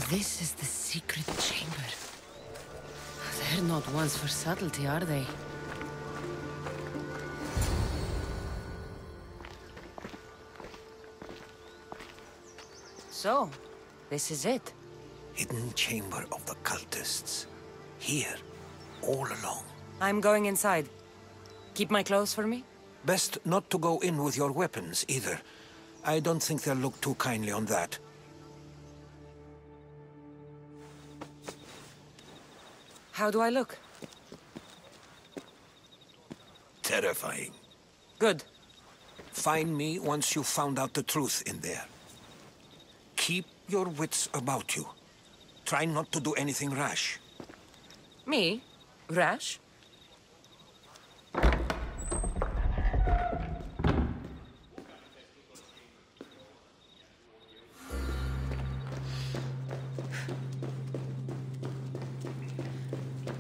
This is the secret chamber. They're not ones for subtlety, are they? So, this is it. Hidden chamber of the cultists. Here, all along. I'm going inside. Keep my clothes for me? Best not to go in with your weapons, either. I don't think they'll look too kindly on that. How do I look? Terrifying. Good. Find me once you've found out the truth in there. Keep your wits about you. Try not to do anything rash. Me? Rash?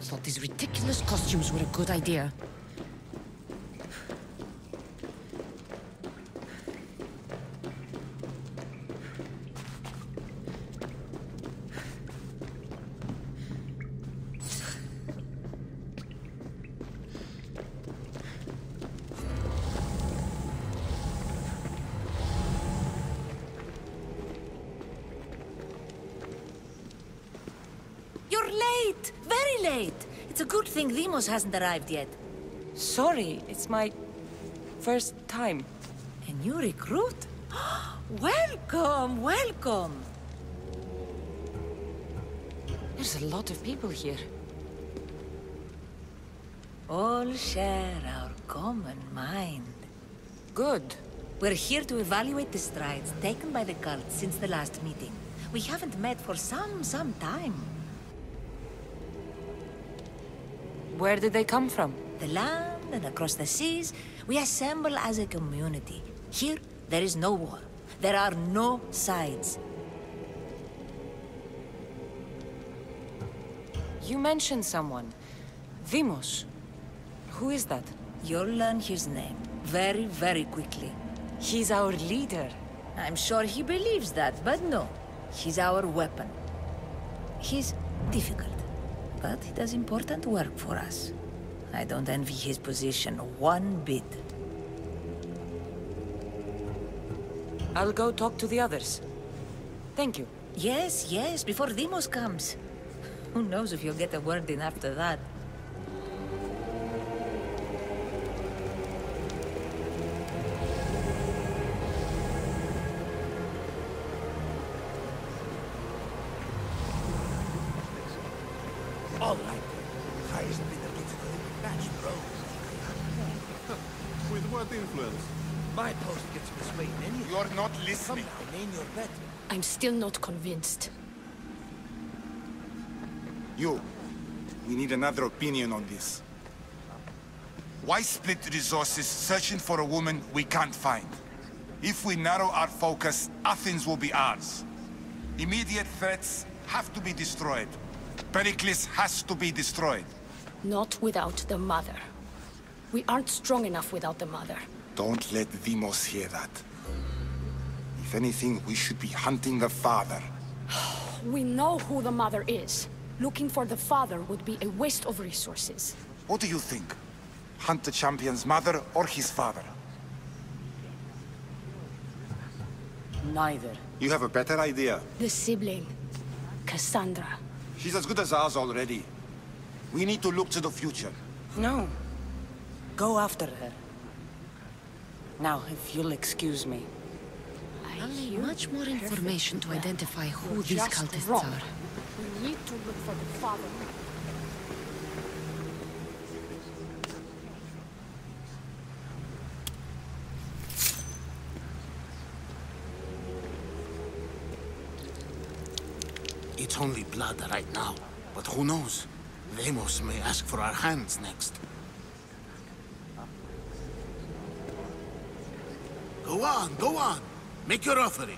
Thought these ridiculous costumes were a good idea. You're late! Very late! It's a good thing Demos hasn't arrived yet. Sorry, it's my first time. A new recruit? Welcome, welcome! There's a lot of people here. All share our common mind. Good. We're here to evaluate the strides taken by the cult since the last meeting. We haven't met for some time. Where did they come from? The land and across the seas, we assemble as a community. Here, there is no war. There are no sides. You mentioned someone. Vimos. Who is that? You'll learn his name very, very quickly. He's our leader. I'm sure he believes that, but no. He's our weapon. He's difficult, but he does important work for us. I don't envy his position one bit. I'll go talk to the others. Thank you. Yes, yes, before Demos comes. Who knows if you'll get a word in after that. All right. Highest bidder gets a match, bro. With what influence? My post gets persuaded any. You're not listening. Come now, name your bet. I'm still not convinced. You. We need another opinion on this. Why split resources searching for a woman we can't find? If we narrow our focus, Athens will be ours. Immediate threats have to be destroyed. Pericles has to be destroyed. Not without the mother. We aren't strong enough without the mother. Don't let Demos hear that. If anything, we should be hunting the father. We know who the mother is. Looking for the father would be a waste of resources. What do you think? Hunt the champion's mother or his father? Neither. You have a better idea. The sibling, Cassandra. She's as good as ours already. We need to look to the future. No. Go after her. Now, if you'll excuse me. I I'll need hear much more perfect information to well. identify who You're these just cultists wrong. are. We need to look for the father. It's only blood right now, but who knows? Vemos may ask for our hands next. Go on, go on. Make your offering.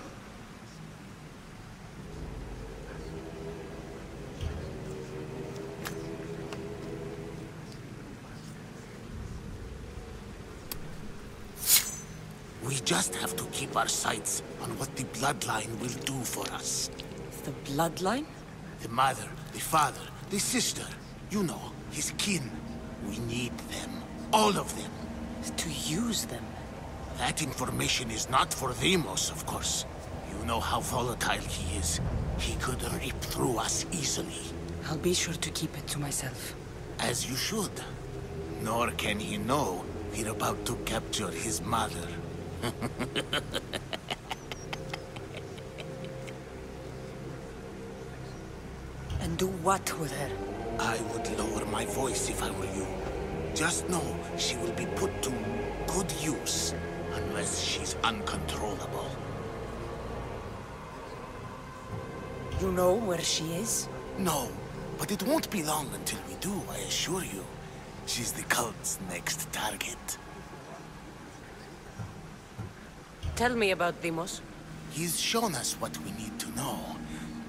We just have to keep our sights on what the bloodline will do for us. of the bloodline? The mother, the father, the sister. You know, his kin. We need them. All of them. To use them? That information is not for Deimos, of course. You know how volatile he is. He could rip through us easily. I'll be sure to keep it to myself. As you should. Nor can he know we're about to capture his mother. And do what with her? I would lower my voice if I were you. Just know she will be put to good use, unless she's uncontrollable. You know where she is? No, but it won't be long until we do, I assure you. She's the cult's next target. Tell me about Deimos. He's shown us what we need to know.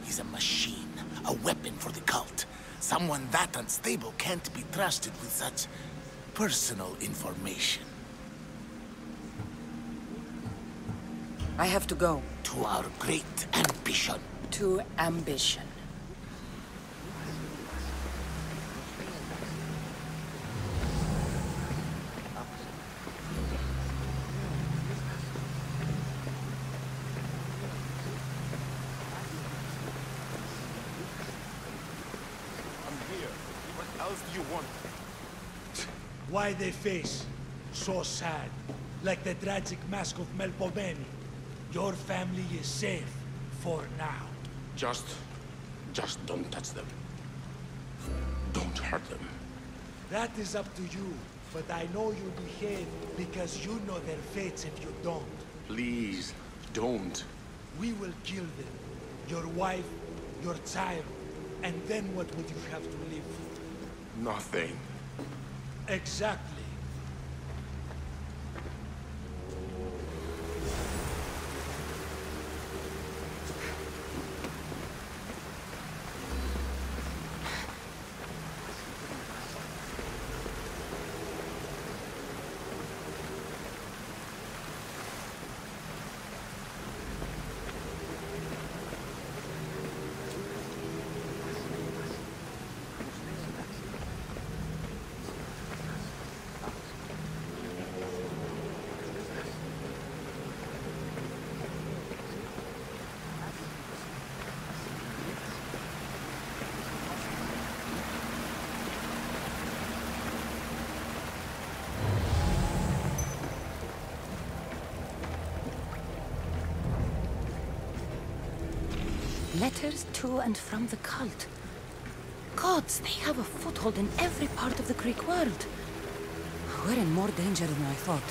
He's a machine, a weapon for the cult. Someone that unstable can't be trusted with such personal information. I have to go. To our great ambition. To ambition. Why they face? So sad. Like the tragic mask of Melpomene. Your family is safe. For now. Just don't touch them. Don't hurt them. That is up to you. But I know you behave because you know their fates if you don't. Please, don't. We will kill them. Your wife, your child. And then what would you have to live? Nothing. Exactly. Letters to and from the cult. Gods, they have a foothold in every part of the Greek world. We're in more danger than I thought.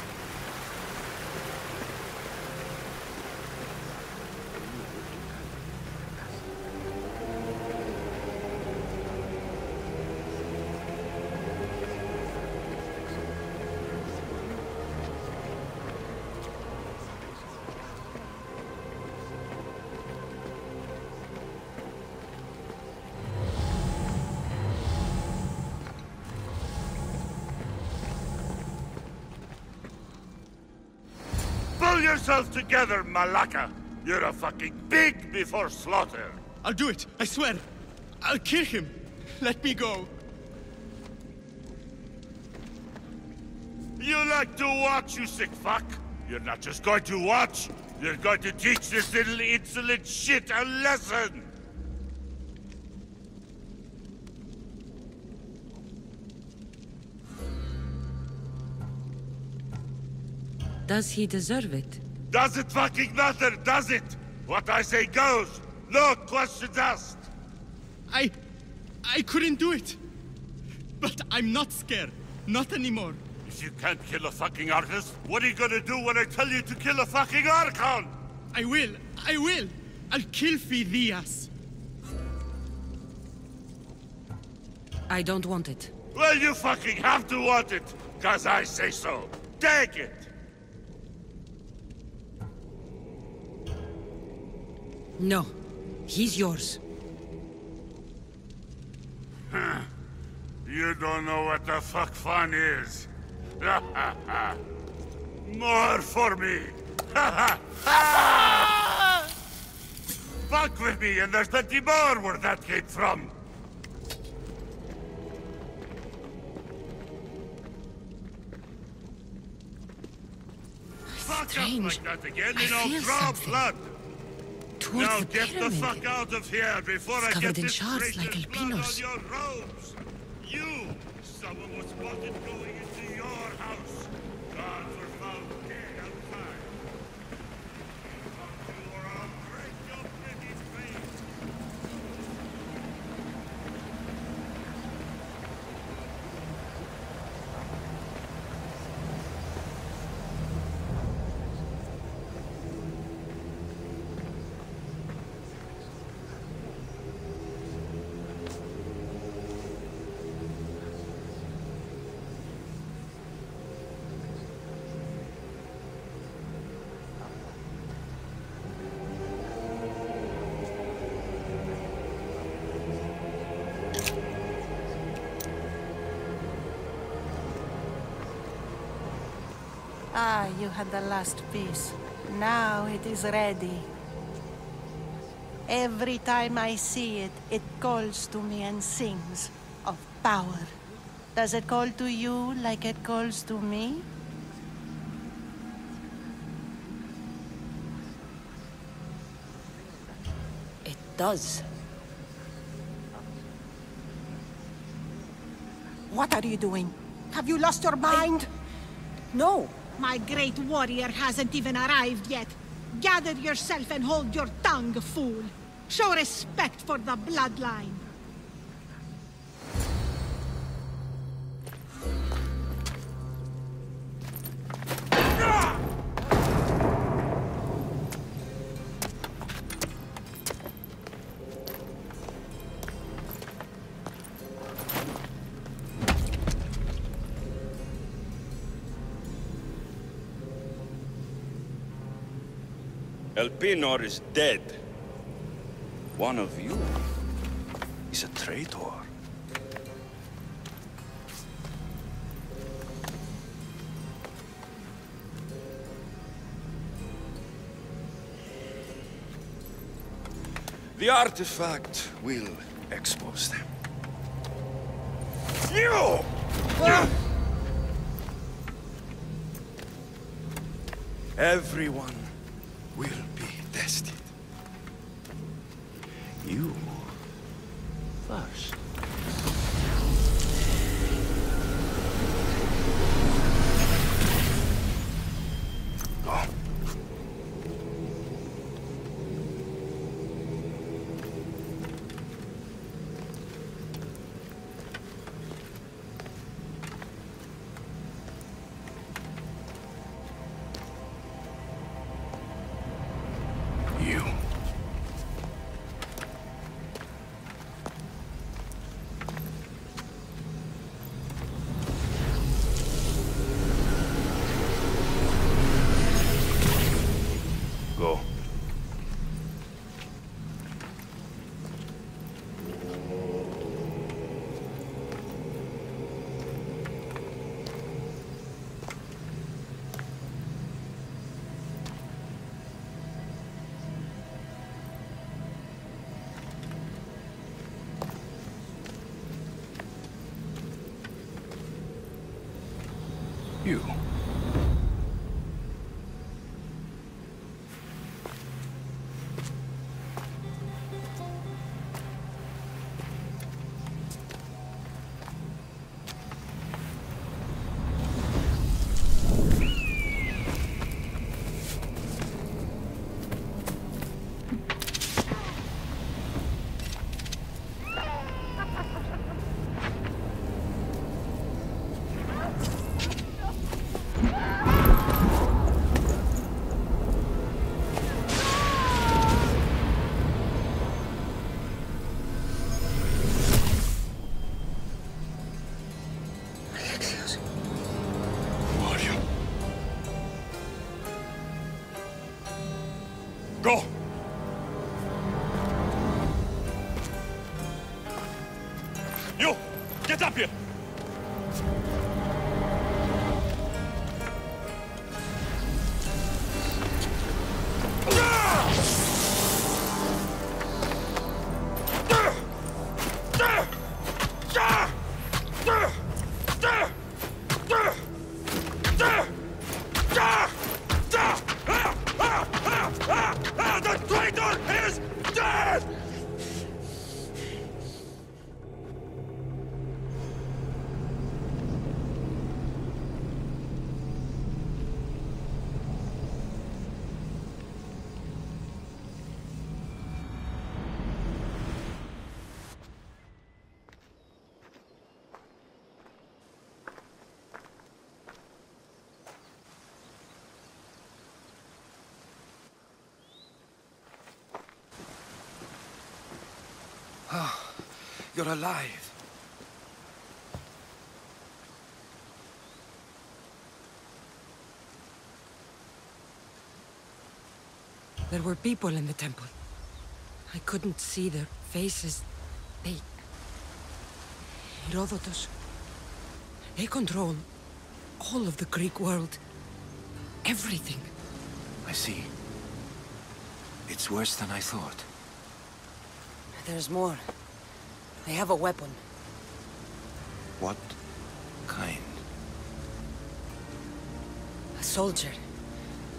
Pull yourself together, Malaka! You're a fucking pig before slaughter! I'll do it, I swear! I'll kill him! Let me go! You like to watch, you sick fuck? You're not just going to watch, you're going to teach this little insolent shit a lesson! Does he deserve it? Does it fucking matter, does it? What I say goes. No questions asked. I couldn't do it. But I'm not scared. Not anymore. If you can't kill a fucking artist, what are you gonna do when I tell you to kill a fucking Archon? I will. I'll kill Phidias. I don't want it. Well, you fucking have to want it, 'cause I say so. Take it! No. He's yours. You don't know what the fuck fun is. More for me! fuck with me, and there's plenty more where that came from. Fuck up like that again, and I'll draw blood. Towards Now the get pyramid. the fuck out of here before I Covered get in this shards like racist blood on albinos. your robes. You, someone was spotted going into your house. God were found dead outside. You or I'll break your pretty face. Ah, you had the last piece. Now it is ready. Every time I see it, it calls to me and sings of power. Does it call to you like it calls to me? It does. What are you doing? Have you lost your mind? No! My great warrior hasn't even arrived yet. Gather yourself and hold your tongue, fool. Show respect for the bloodline. Elpinor is dead. One of you is a traitor. The artifact will expose them. You! Everyone will be tested. You first. Go. You. Go. You. Go! You! Get up here! You're alive. There were people in the temple. I couldn't see their faces. They... Herodotus. They control all of the Greek world. Everything. I see. It's worse than I thought. There's more. They have a weapon. What kind? A soldier.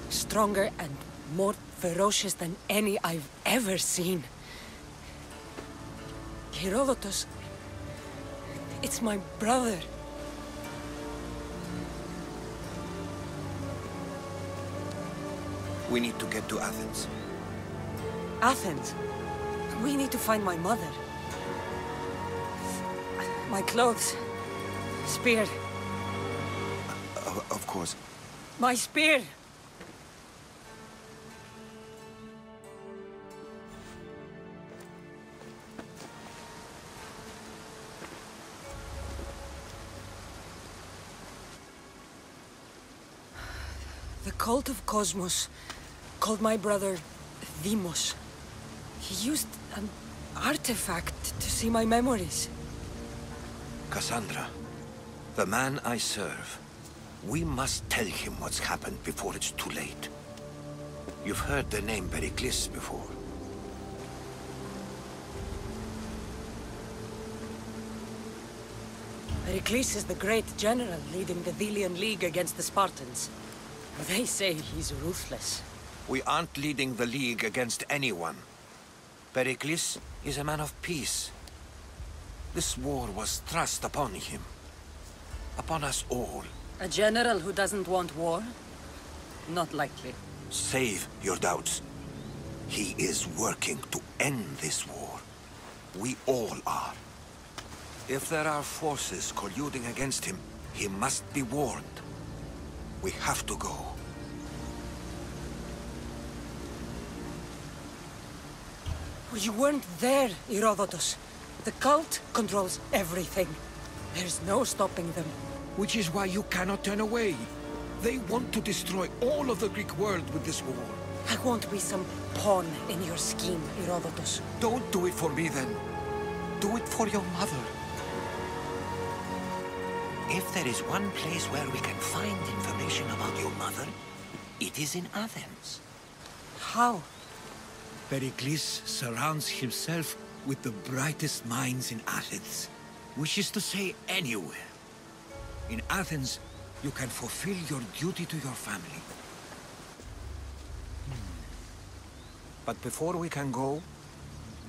Stronger and more ferocious than any I've ever seen. Herodotus. It's my brother. We need to get to Athens. Athens? We need to find my mother. My clothes. Spear. Of course. My spear! The cult of Cosmos called my brother Deimos. He used an artifact to see my memories. Cassandra, the man I serve. We must tell him what's happened before it's too late. You've heard the name Pericles before. Pericles is the great general leading the Delian League against the Spartans. They say he's ruthless. We aren't leading the League against anyone. Pericles is a man of peace. This war was thrust upon him. Upon us all. A general who doesn't want war? Not likely. Save your doubts. He is working to end this war. We all are. If there are forces colluding against him, he must be warned. We have to go. You weren't there, Herodotus. The cult controls everything. There's no stopping them. Which is why you cannot turn away. They want to destroy all of the Greek world with this war. I won't be some pawn in your scheme, Herodotus. Don't do it for me, then. Do it for your mother. If there is one place where we can find information about your mother, it is in Athens. How? Pericles surrounds himself with the brightest minds in Athens. Which is to say, anywhere. In Athens, you can fulfill your duty to your family. But before we can go,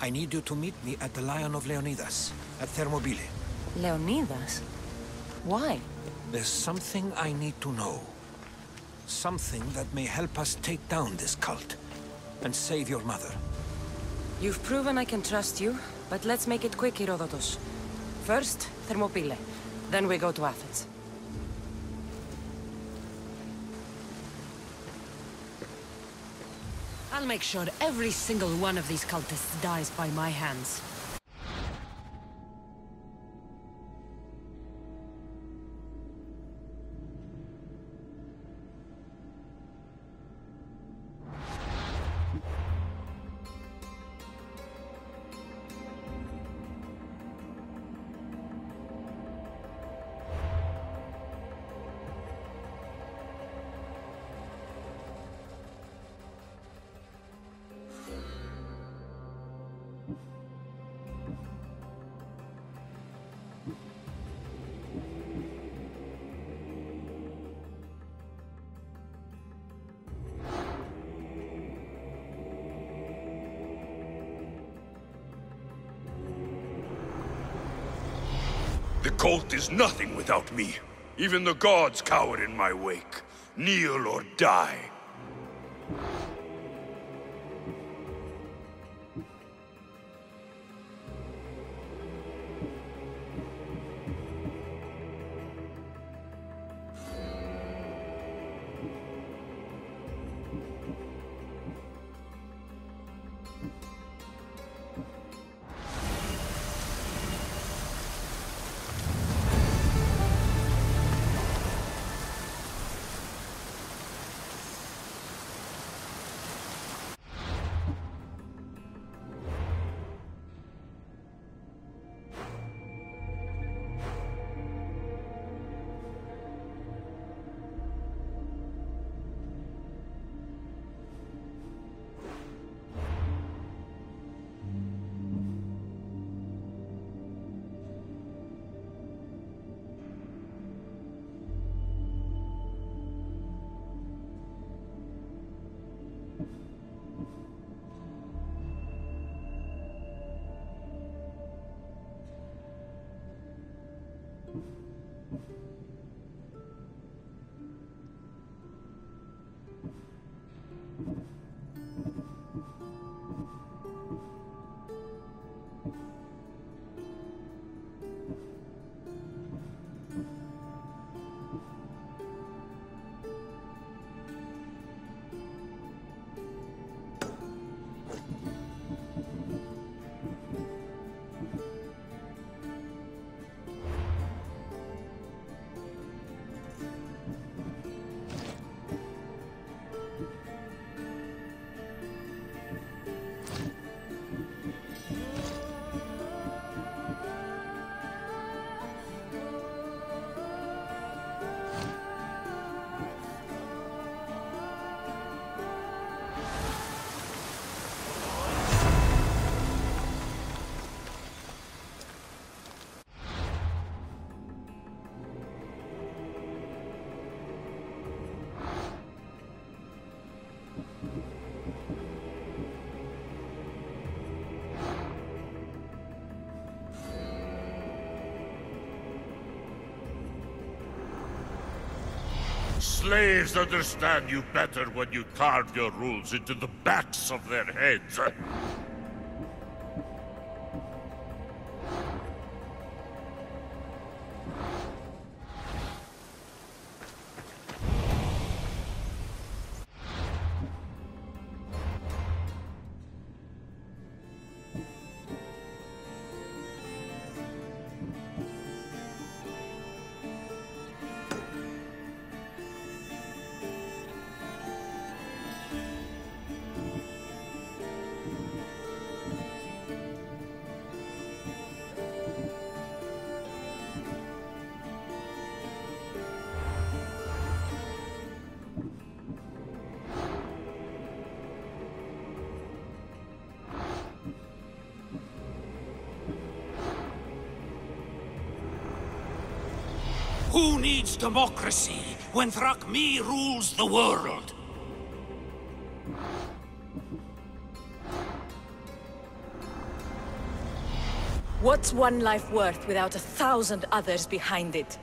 I need you to meet me at the Lion of Leonidas, at Thermopylae. Leonidas? Why? There's something I need to know. Something that may help us take down this cult and save your mother. You've proven I can trust you, but let's make it quick, Herodotus. First, Thermopylae. Then we go to Athens. I'll make sure every single one of these cultists dies by my hands. The cult is nothing without me. Even the gods cower in my wake. Kneel or die. slaves understand you better when you carve your rules into the backs of their heads. Who needs democracy when Thrakmi rules the world? What's one life worth without 1,000 others behind it?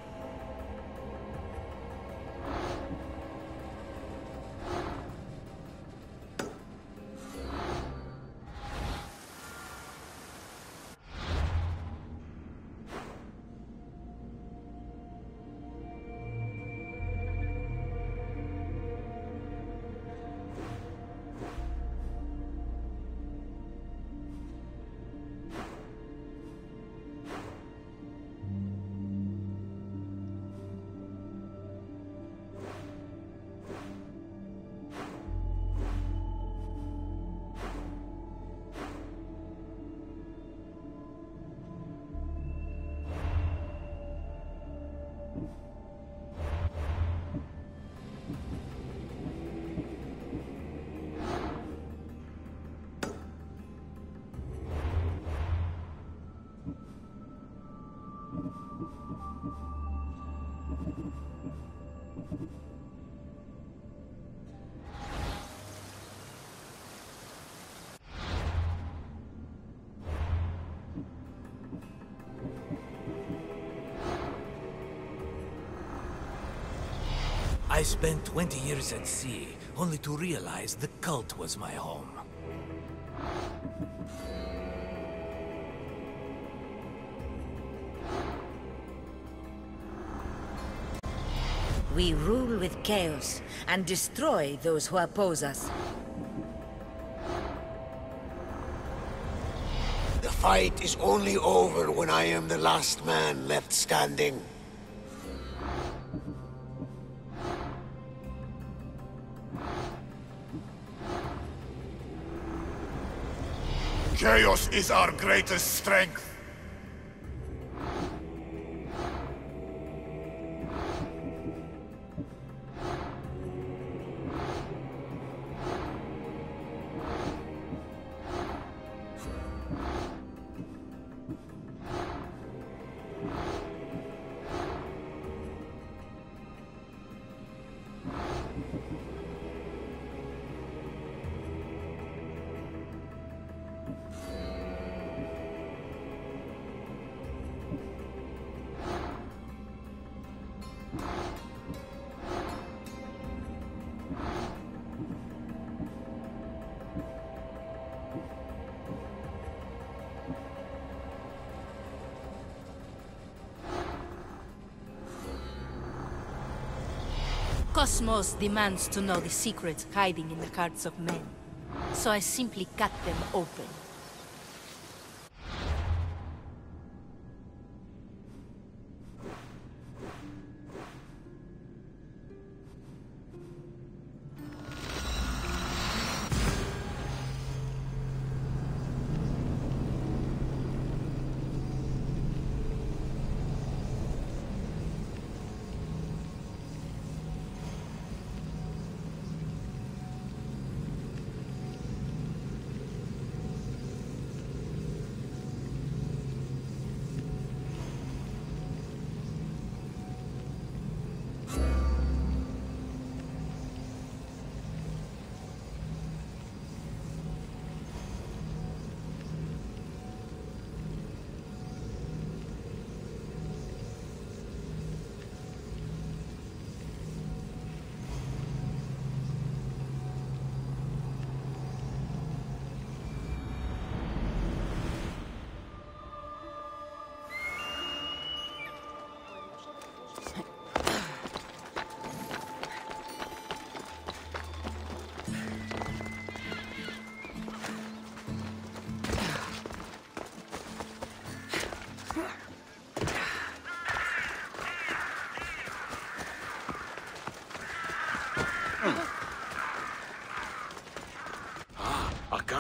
I spent 20 years at sea, only to realize the cult was my home. We rule with chaos and destroy those who oppose us. The fight is only over when I am the last man left standing. Chaos is our greatest strength. Cosmos demands to know the secrets hiding in the hearts of men, so I simply cut them open.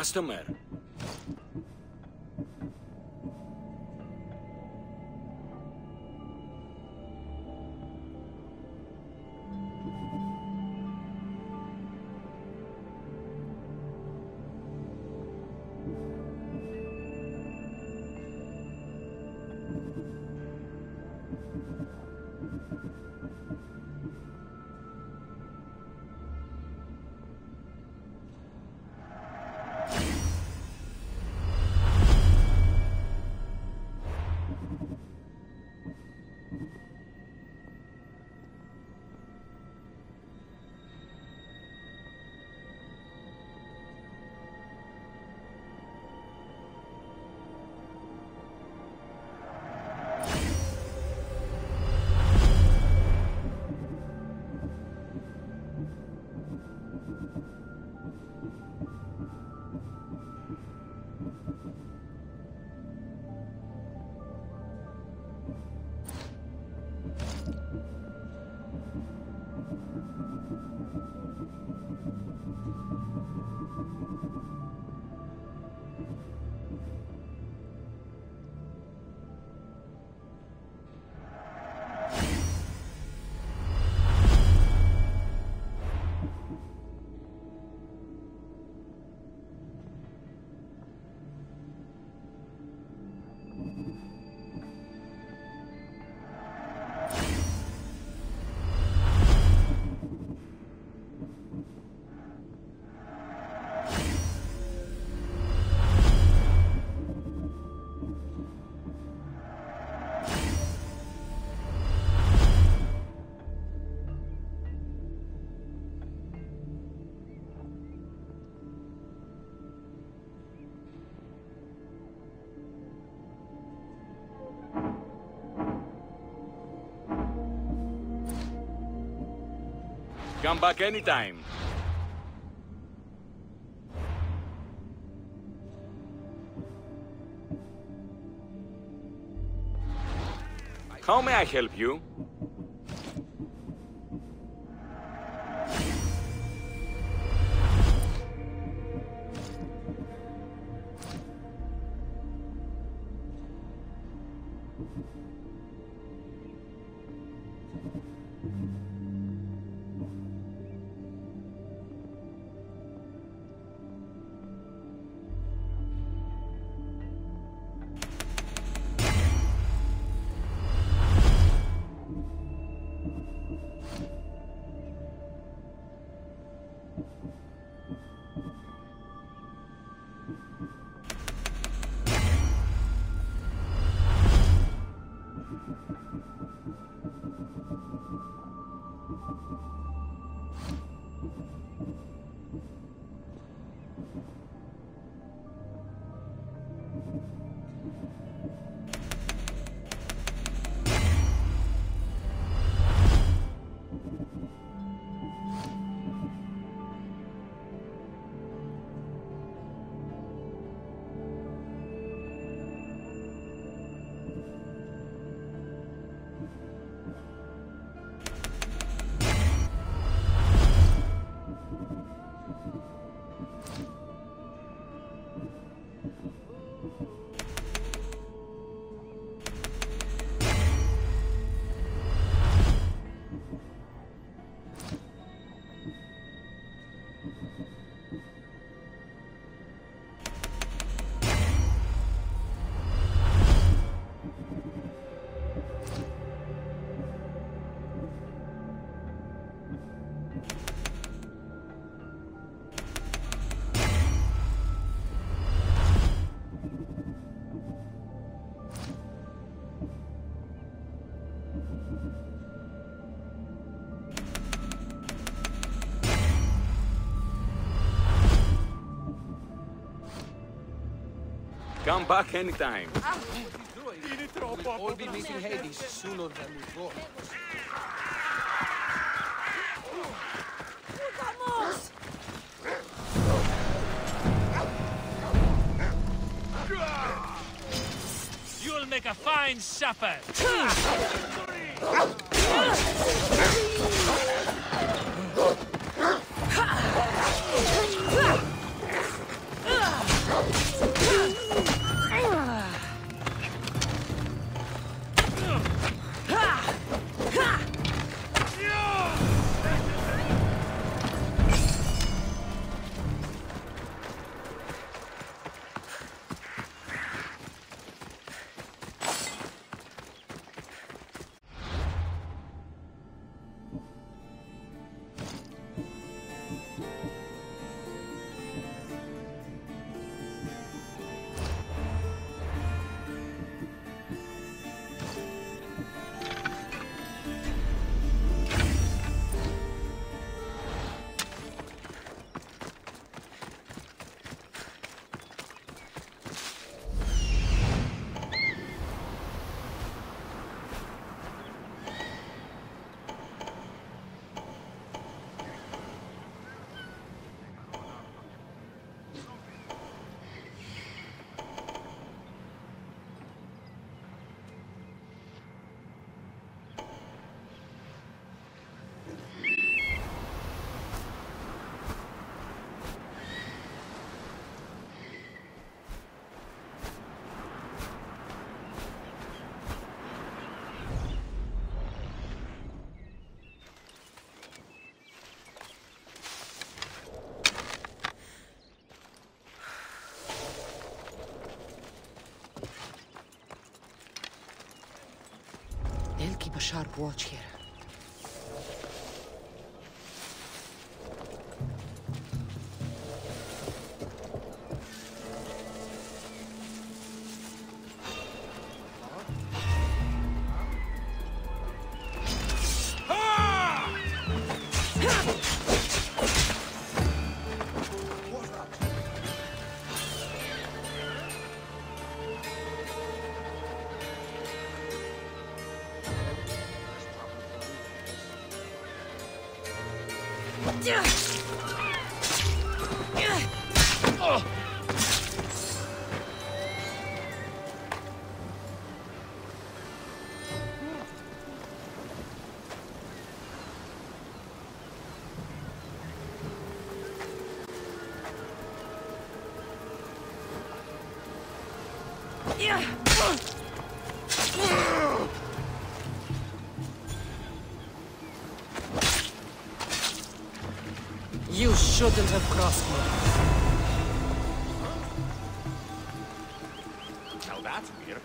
customer. Come back anytime. How may I help you? Come back anytime. We'll all be meeting Hades sooner than we thought. ¡Vamos! You'll make a fine supper. sharp watch here. You shouldn't have crossed me. Now that's weird.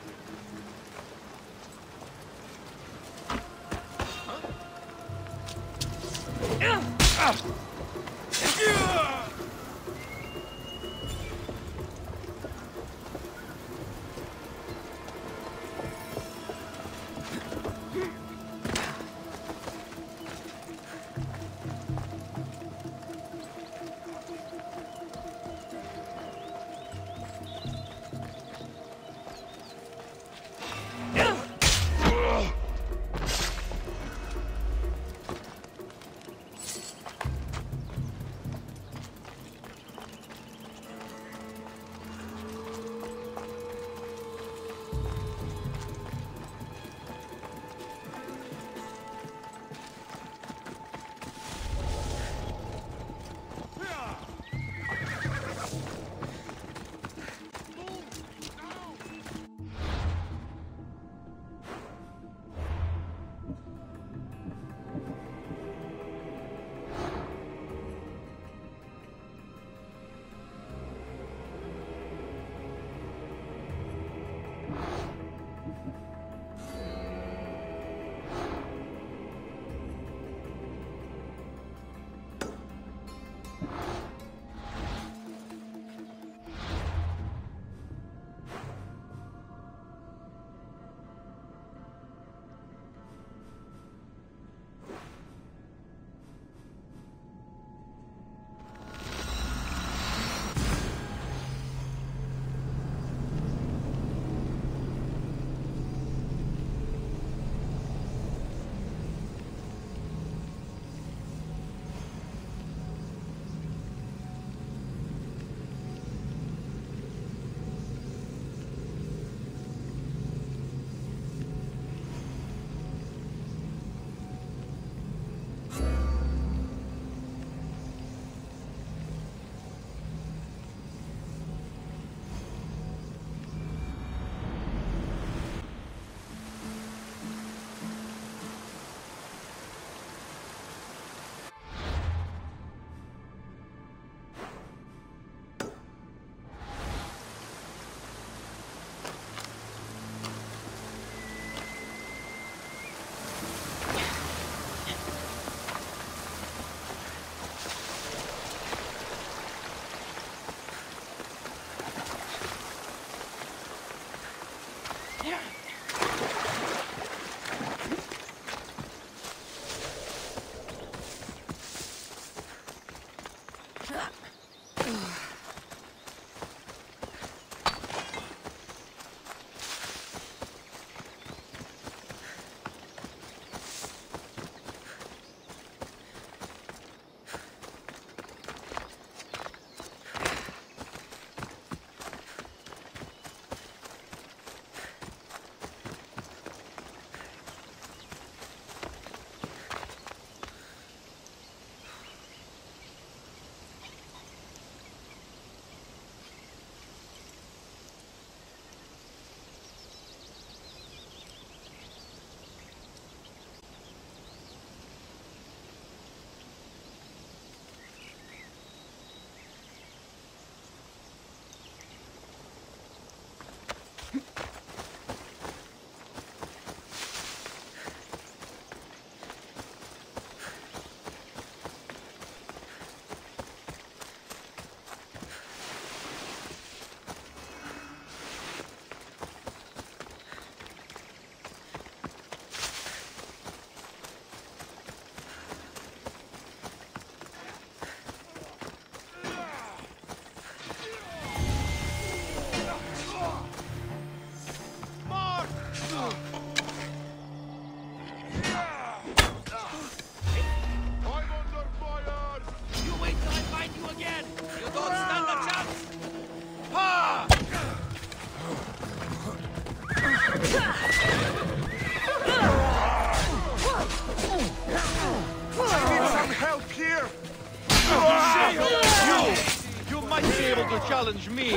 You might be able to challenge me,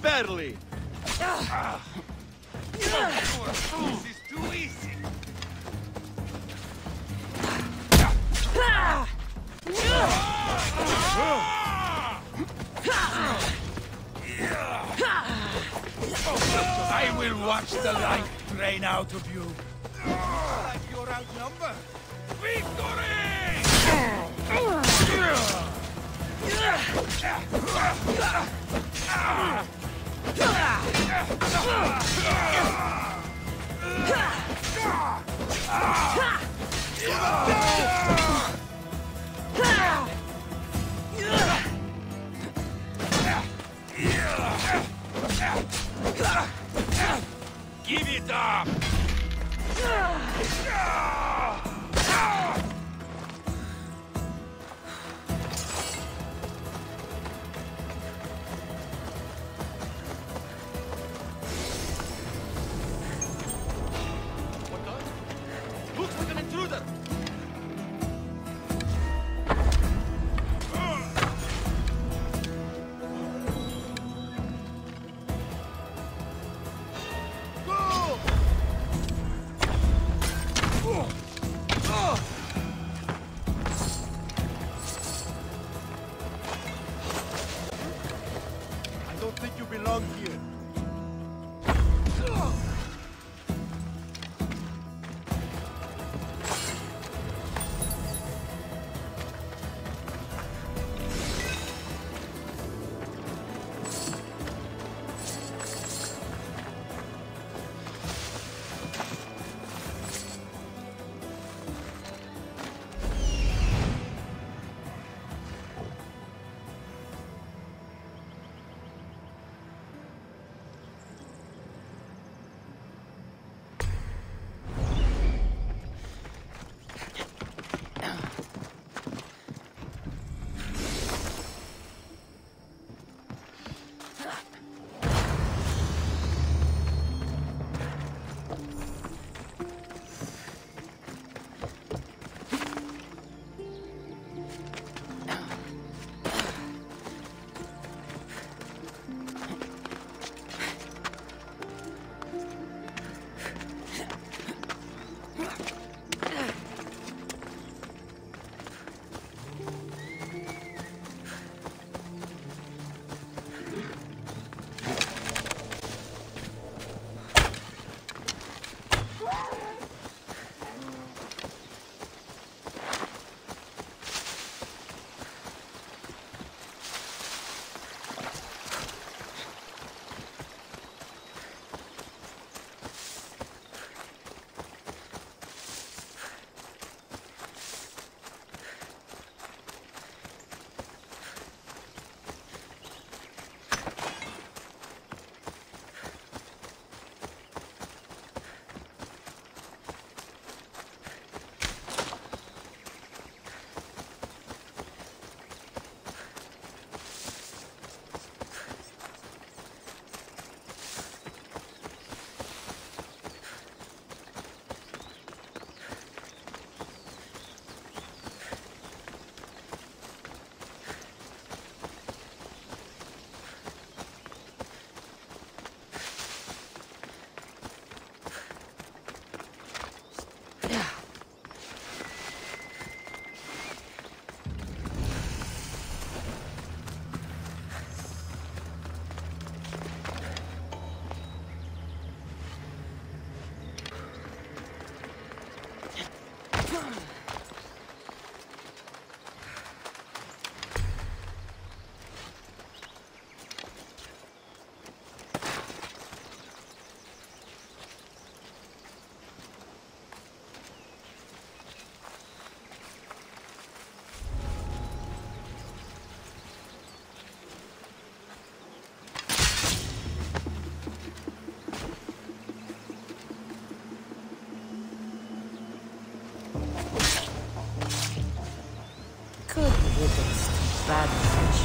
barely. This is too easy. I will watch the life drain out of you. Like you're outnumbered. Victory! Give it up! Looks like an intruder! I don't think you belong here. Bad fish.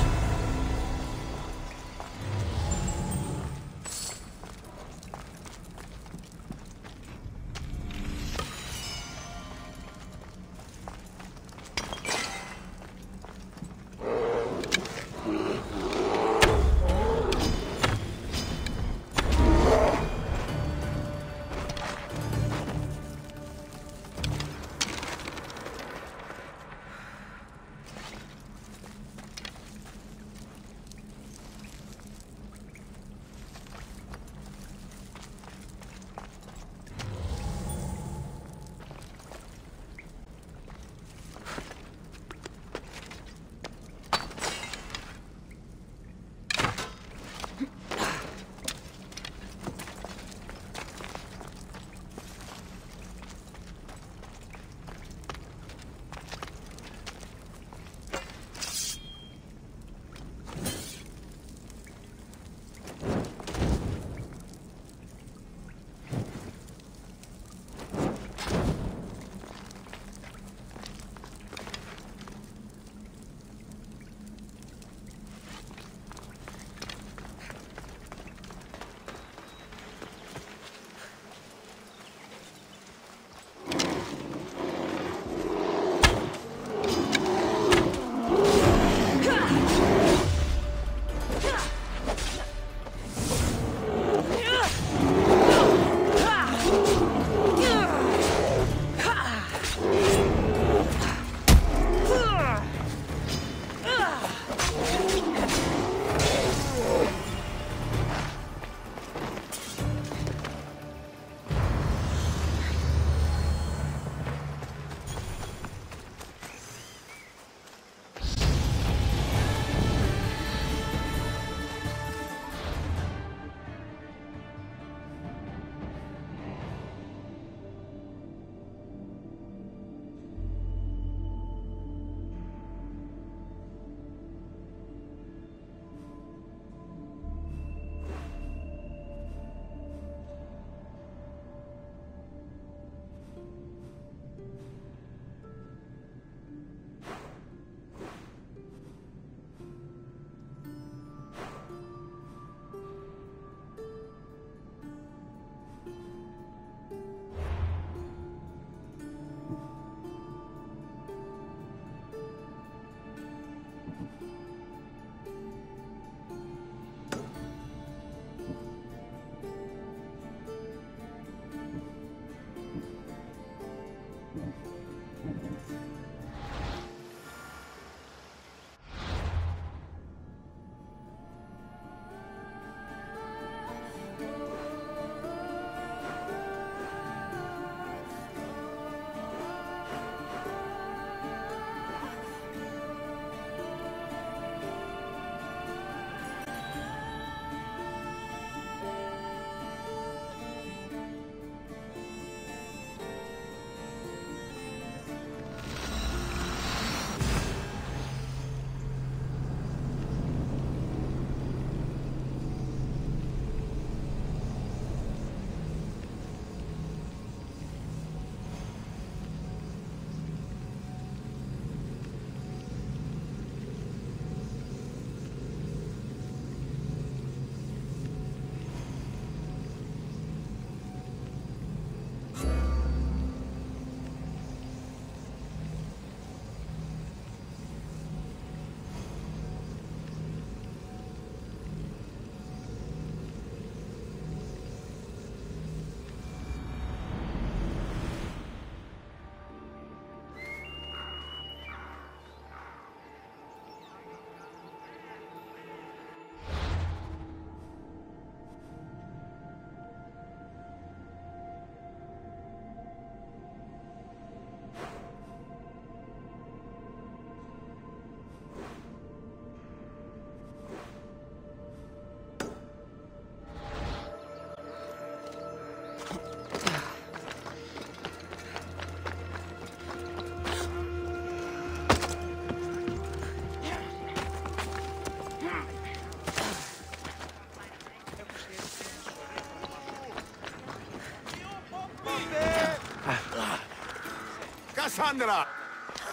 Cassandra!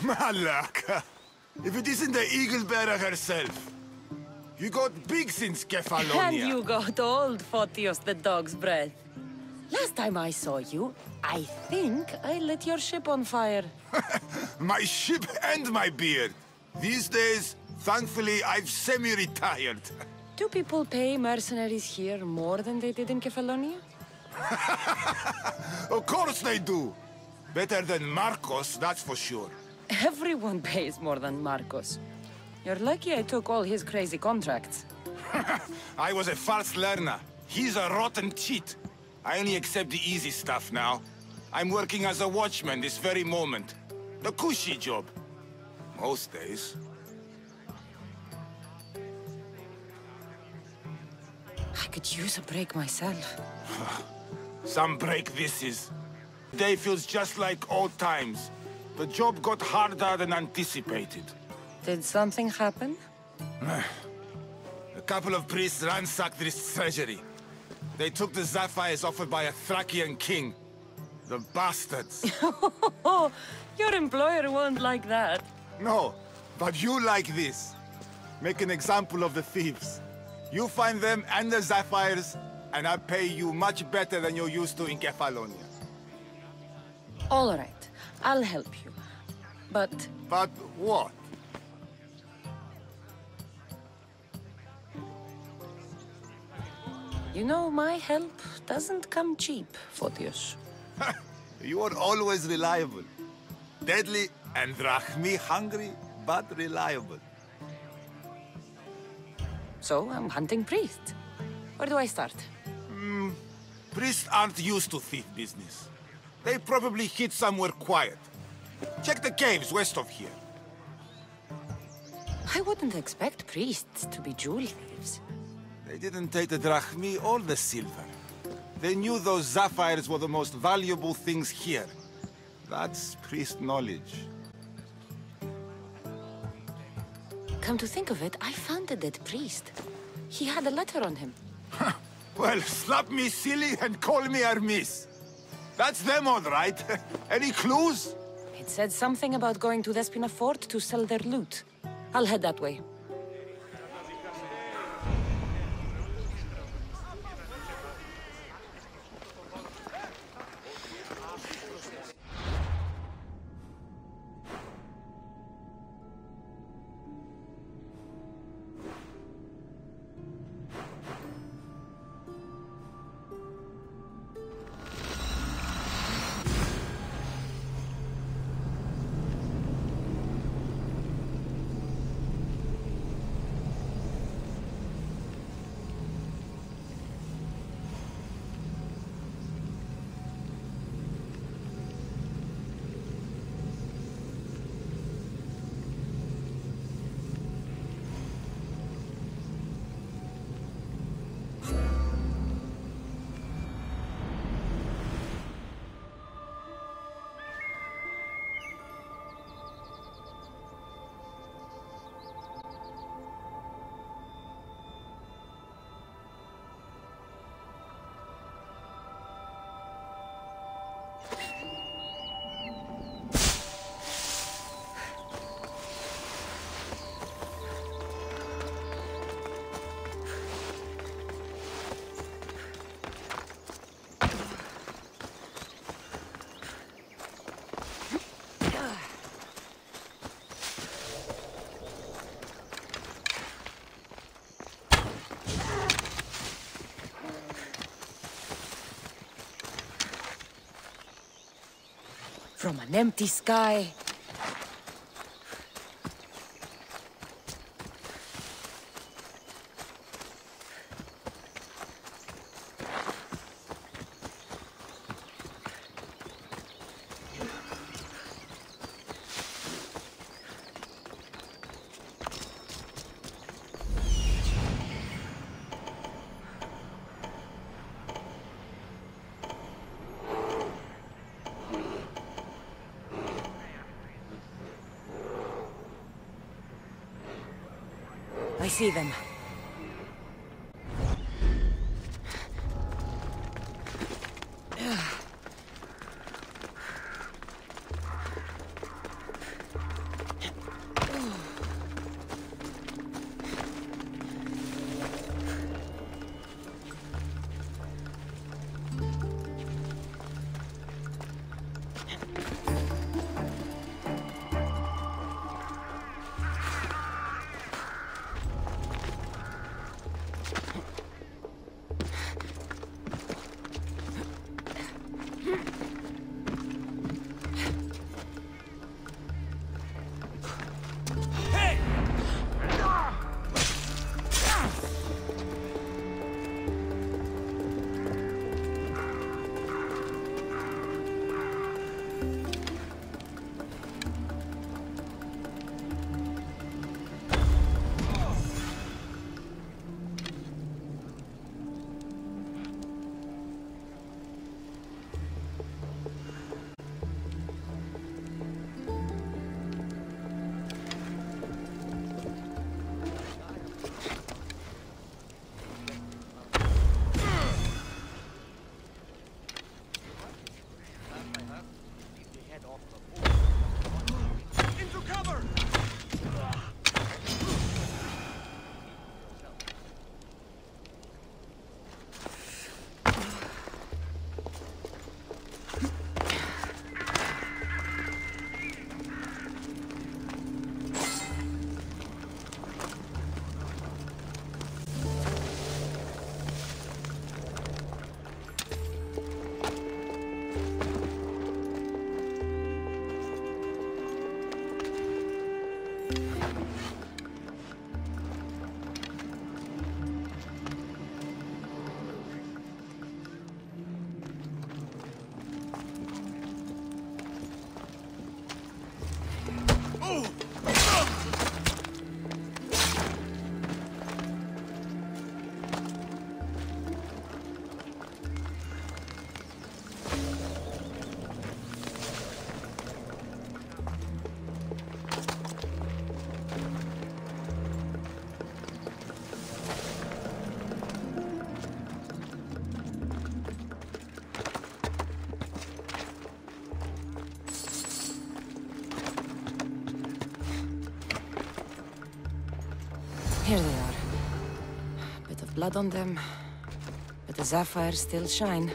Malak! If it isn't the Eagle-bearer herself. You got big since Kefalonia. And you got old, Photios the dog's breath. Last time I saw you, I think I lit your ship on fire. My ship and my beard. These days, thankfully, I've semi-retired. Do people pay mercenaries here more than they did in Kefalonia? Of course they do. Better than Marcos, that's for sure. Everyone pays more than Marcos. You're lucky I took all his crazy contracts. I was a fast learner. He's a rotten cheat. I only accept the easy stuff now. I'm working as a watchman this very moment. The cushy job. Most days. I could use a break myself. Some break this is. Day feels just like old times. The job got harder than anticipated. Did something happen? A couple of priests ransacked this treasury. They took the sapphires offered by a Thracian king. The bastards. Your employer won't like that. No, but you like this. Make an example of the thieves. You find them and the sapphires, and I pay you much better than you're used to in Kefalonia. All right, I'll help you. But... But what? You know, my help doesn't come cheap, Photios. You are always reliable. Deadly and drachmi hungry, but reliable. So, I'm hunting priests. Where do I start? Priests aren't used to thief business. They probably hid somewhere quiet. Check the caves west of here. I wouldn't expect priests to be jewel thieves. They didn't take the drachmi or the silver. They knew those sapphires were the most valuable things here. That's priest knowledge. Come to think of it, I found a dead priest. He had a letter on him. Well, slap me silly and call me Hermes. That's them all right. Any clues? It said something about going to Despina Fort to sell their loot. I'll head that way. From an empty sky. I see them. Here they are. Bit of blood on them, but the sapphires still shine.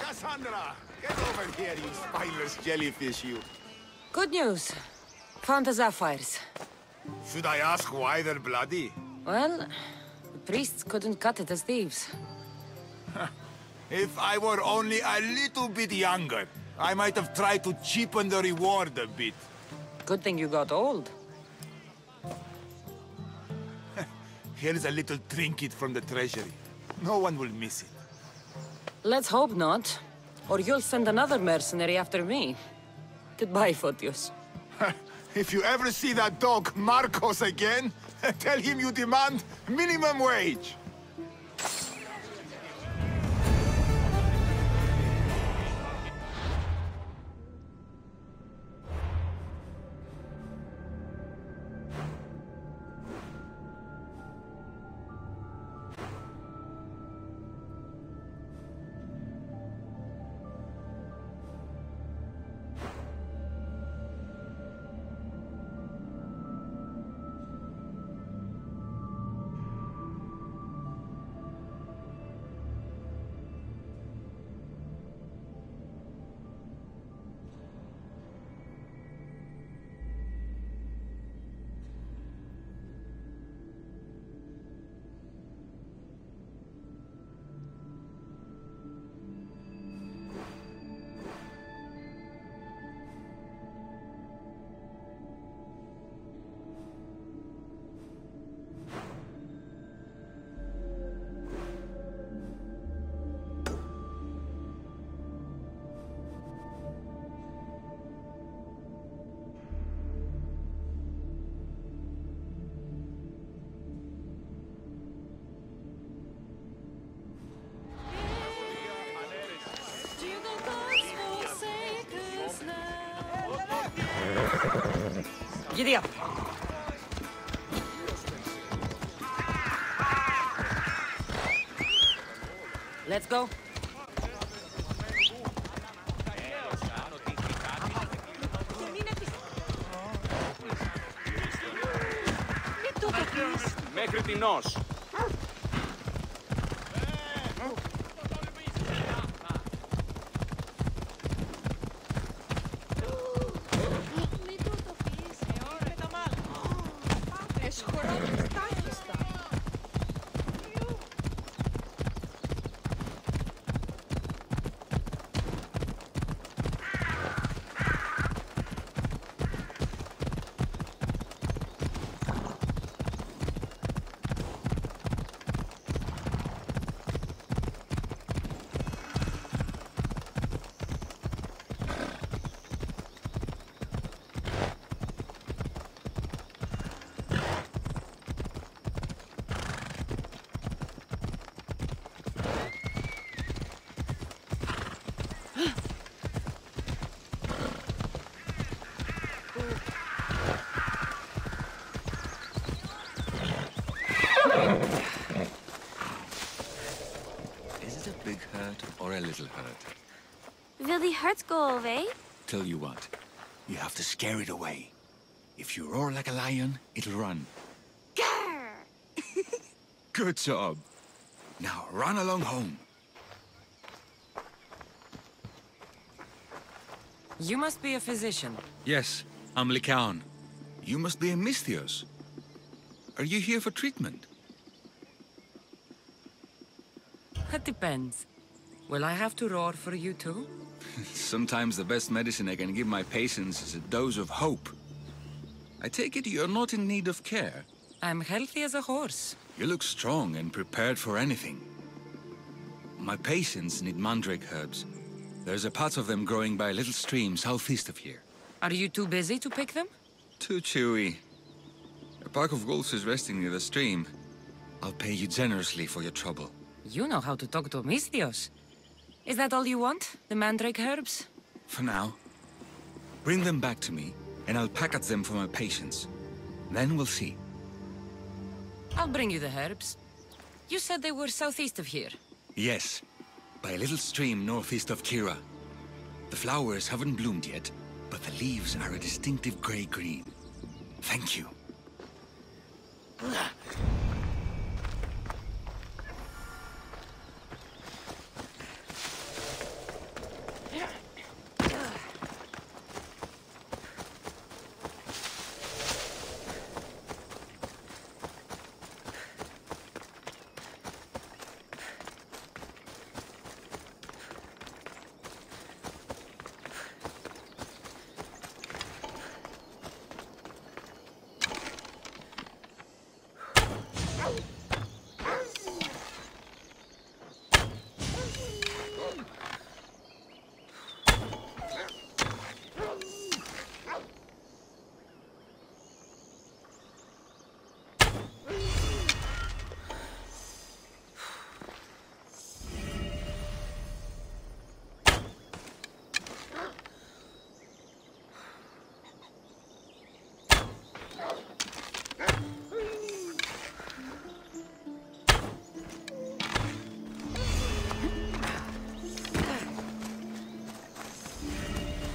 Cassandra, get over here, you spineless jellyfish, you. Good news. Found the sapphires. Should I ask why they're bloody? Well, the priests couldn't cut it as thieves. If I were only a little bit younger, I might have tried to cheapen the reward a bit. Good thing you got old. Here's a little trinket from the treasury. No one will miss it. Let's hope not. Or you'll send another mercenary after me. Goodbye, Photios. If you ever see that dog, Marcos, again, tell him you demand minimum wage. Giddy up. Let's go. Μέχρι τινός. Or a little hurt. Will the hurt go away? Tell you what, you have to scare it away. If you roar like a lion, it'll run. Good job. Now run along home. You must be a physician. Yes, I'm Lycaon. You must be a Misthios. Are you here for treatment? That depends. Will I have to roar for you too? Sometimes the best medicine I can give my patients is a dose of hope. I take it you're not in need of care. I'm healthy as a horse. You look strong and prepared for anything. My patients need mandrake herbs. There's a patch of them growing by a little stream southeast of here. Are you too busy to pick them? Too chewy. A pack of wolves is resting near the stream. I'll pay you generously for your trouble. You know how to talk to Misthios. Is that all you want? The mandrake herbs? For now. Bring them back to me, and I'll package them for my patients. Then we'll see. I'll bring you the herbs. You said they were southeast of here. Yes, by a little stream northeast of Kira. The flowers haven't bloomed yet, but the leaves are a distinctive gray-green. Thank you.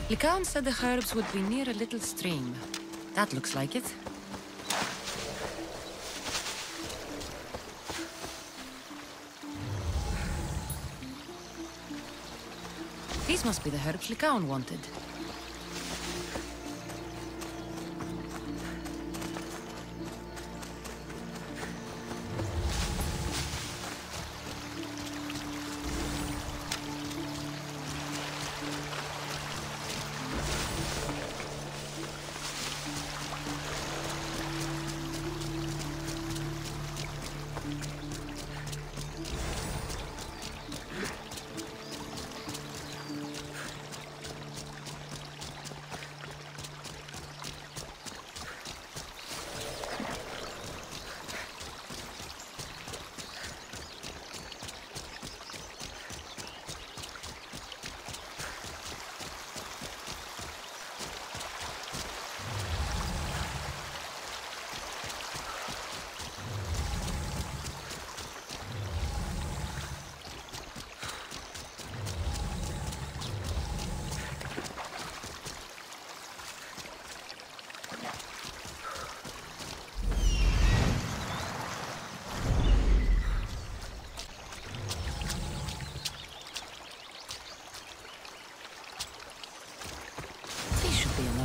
Lycaon said the herbs would be near a little stream. That looks like it. These must be the herbs Lycaon wanted.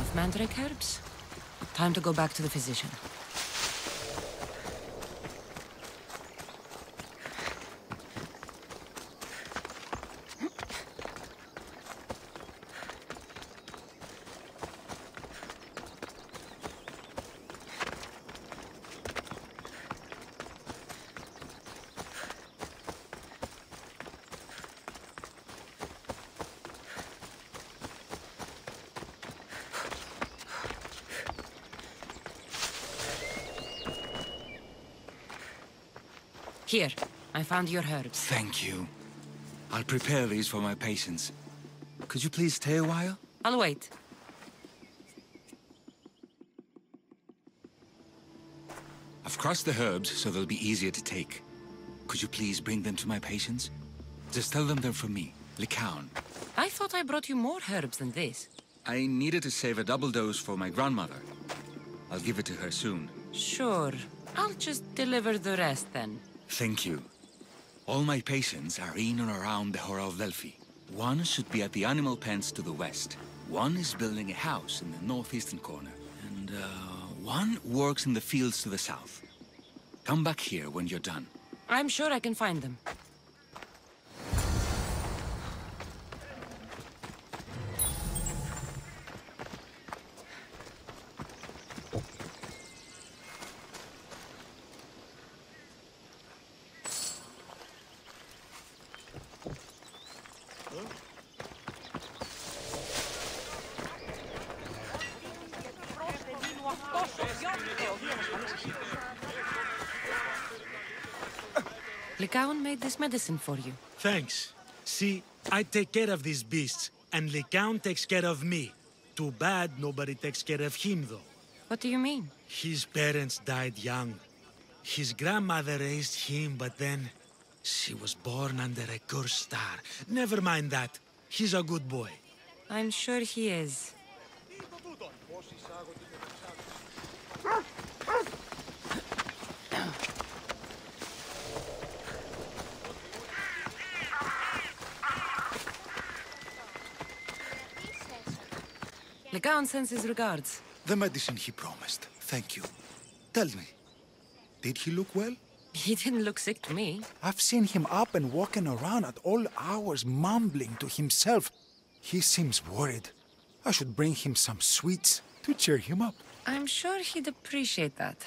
Enough mandrake herbs? Time to go back to the physician. Here, I found your herbs. Thank you. I'll prepare these for my patients. Could you please stay a while? I'll wait. I've crushed the herbs so they'll be easier to take. Could you please bring them to my patients? Just tell them they're from me, Lycaon. I thought I brought you more herbs than this. I needed to save a double dose for my grandmother. I'll give it to her soon. Sure. I'll just deliver the rest then. Thank you. All my patients are in and around the Hora of Delphi. One should be at the animal pens to the west. One is building a house in the northeastern corner. And, one works in the fields to the south. Come back here when you're done. I'm sure I can find them. Lycaon made this medicine for you. Thanks. See, I take care of these beasts, and Lycaon takes care of me. Too bad nobody takes care of him, though. What do you mean? His parents died young. His grandmother raised him, but then she was born under a cursed star. Never mind that. He's a good boy. I'm sure he is. Lycaon sends his regards. The medicine he promised. Thank you. Tell me, did he look well? He didn't look sick to me. I've seen him up and walking around at all hours, mumbling to himself. He seems worried. I should bring him some sweets to cheer him up. I'm sure he'd appreciate that.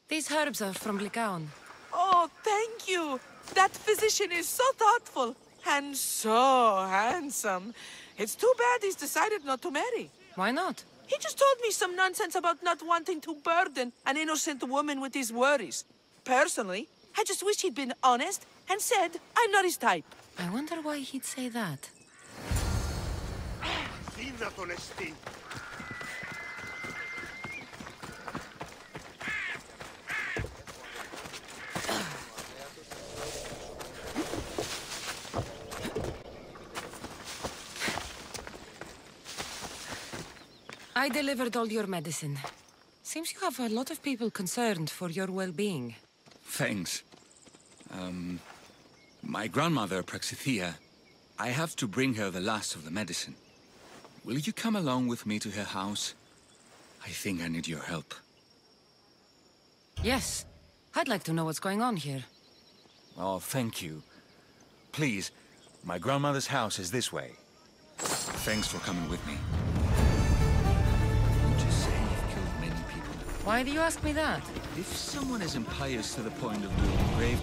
These herbs are from Lycaon. Oh, thank you. That physician is so thoughtful and so handsome. It's too bad he's decided not to marry. Why not? He just told me some nonsense about not wanting to burden an innocent woman with his worries. Personally, I just wish he'd been honest and said I'm not his type. I wonder why he'd say that. I delivered all your medicine. Seems you have a lot of people concerned for your well-being. Thanks. My grandmother, Praxithea, I have to bring her the last of the medicine. Will you come along with me to her house? I think I need your help. Yes. I'd like to know what's going on here. Oh, thank you. Please, my grandmother's house is this way. Thanks for coming with me. Would you say you've killed many people? Why do you ask me that? If someone is impious to the point of doing grave...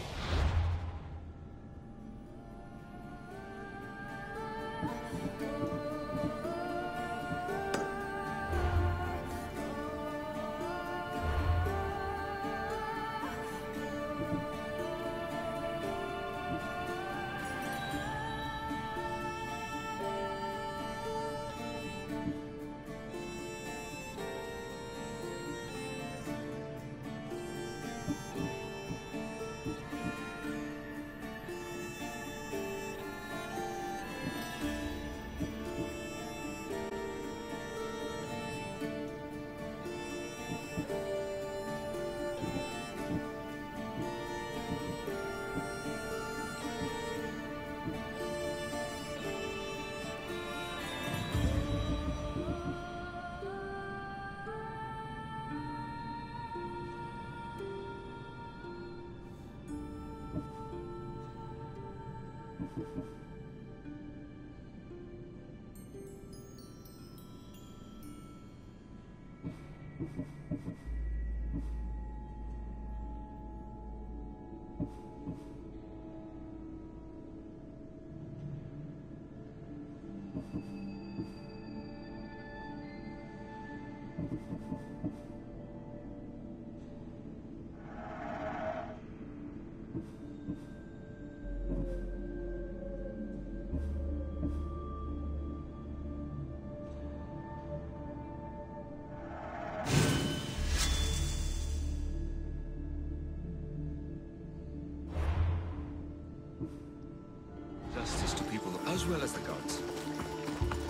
Justice to people as well as the gods.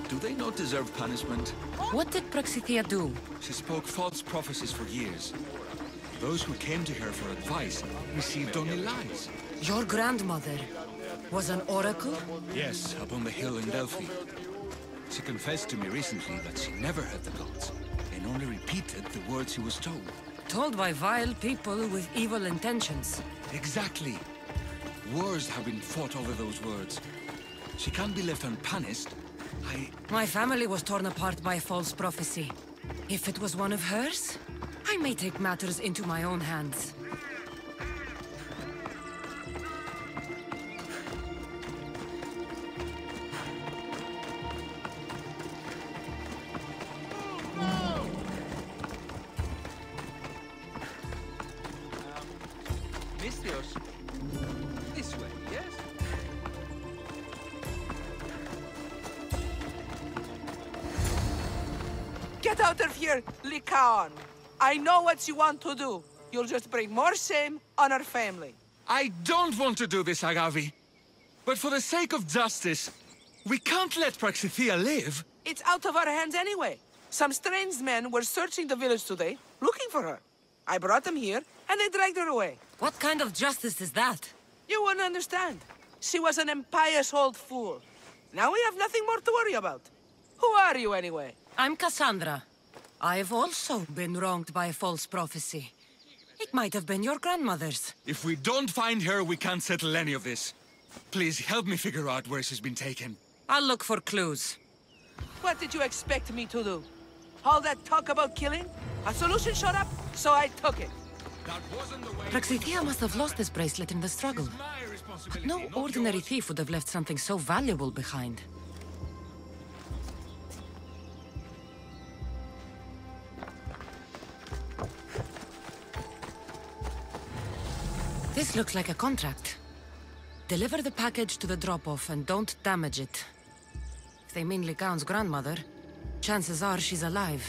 Do they not deserve punishment? What did Praxithea do? She spoke false prophecies for years. Those who came to her for advice received only lies. Your grandmother was an oracle? Yes, up on the hill in Delphi. She confessed to me recently that she never heard the gods, and only repeated the words she was told. Told by vile people with evil intentions. Exactly. Wars have been fought over those words. She can't be left unpunished. My family was torn apart by false prophecy. If it was one of hers, I may take matters into my own hands. Mistios. This way, yes? Get out of here, Lycaon! I know what you want to do. You'll just bring more shame on our family. I don't want to do this, Agavi. But for the sake of justice, we can't let Praxithea live. It's out of our hands anyway. Some strange men were searching the village today, looking for her. I brought them here, and they dragged her away. What kind of justice is that? You wouldn't understand. She was an impious old fool. Now we have nothing more to worry about. Who are you, anyway? I'm Cassandra. I've also been wronged by a false prophecy. It might have been your grandmother's. If we don't find her, we can't settle any of this. Please, help me figure out where she's been taken. I'll look for clues. What did you expect me to do? All that talk about killing? A solution showed up, so I took it. Praxithea must have lost this bracelet in the struggle. But no ordinary thief would have left something so valuable behind. This looks like a contract. Deliver the package to the drop-off and don't damage it. If they mean Lycaon's grandmother, chances are she's alive.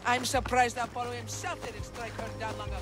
I'm surprised Apollo himself didn't strike her down long ago.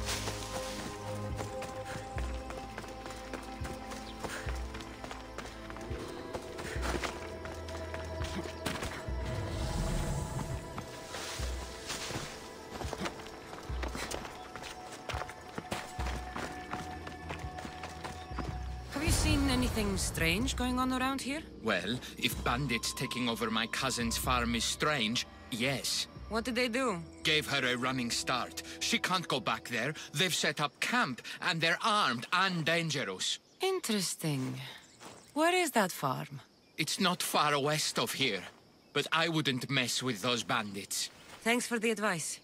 Have you seen anything strange going on around here? Well, if bandits taking over my cousin's farm is strange, yes. What did they do? Gave her a running start. She can't go back there. They've set up camp, and they're armed and dangerous. Interesting. Where is that farm? It's not far west of here, but I wouldn't mess with those bandits. Thanks for the advice.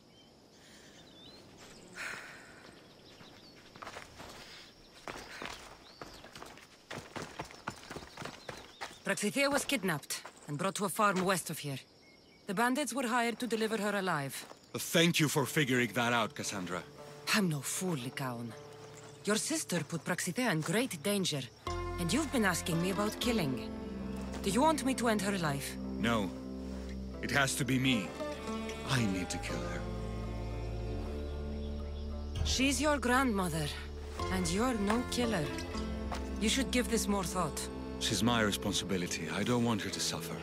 Praxithea was kidnapped and brought to a farm west of here. The bandits were hired to deliver her alive. Thank you for figuring that out, Cassandra. I'm no fool, Lycaon. Your sister put Praxithea in great danger, and you've been asking me about killing. Do you want me to end her life? No. It has to be me. I need to kill her. She's your grandmother, and you're no killer. You should give this more thought. She's my responsibility. I don't want her to suffer.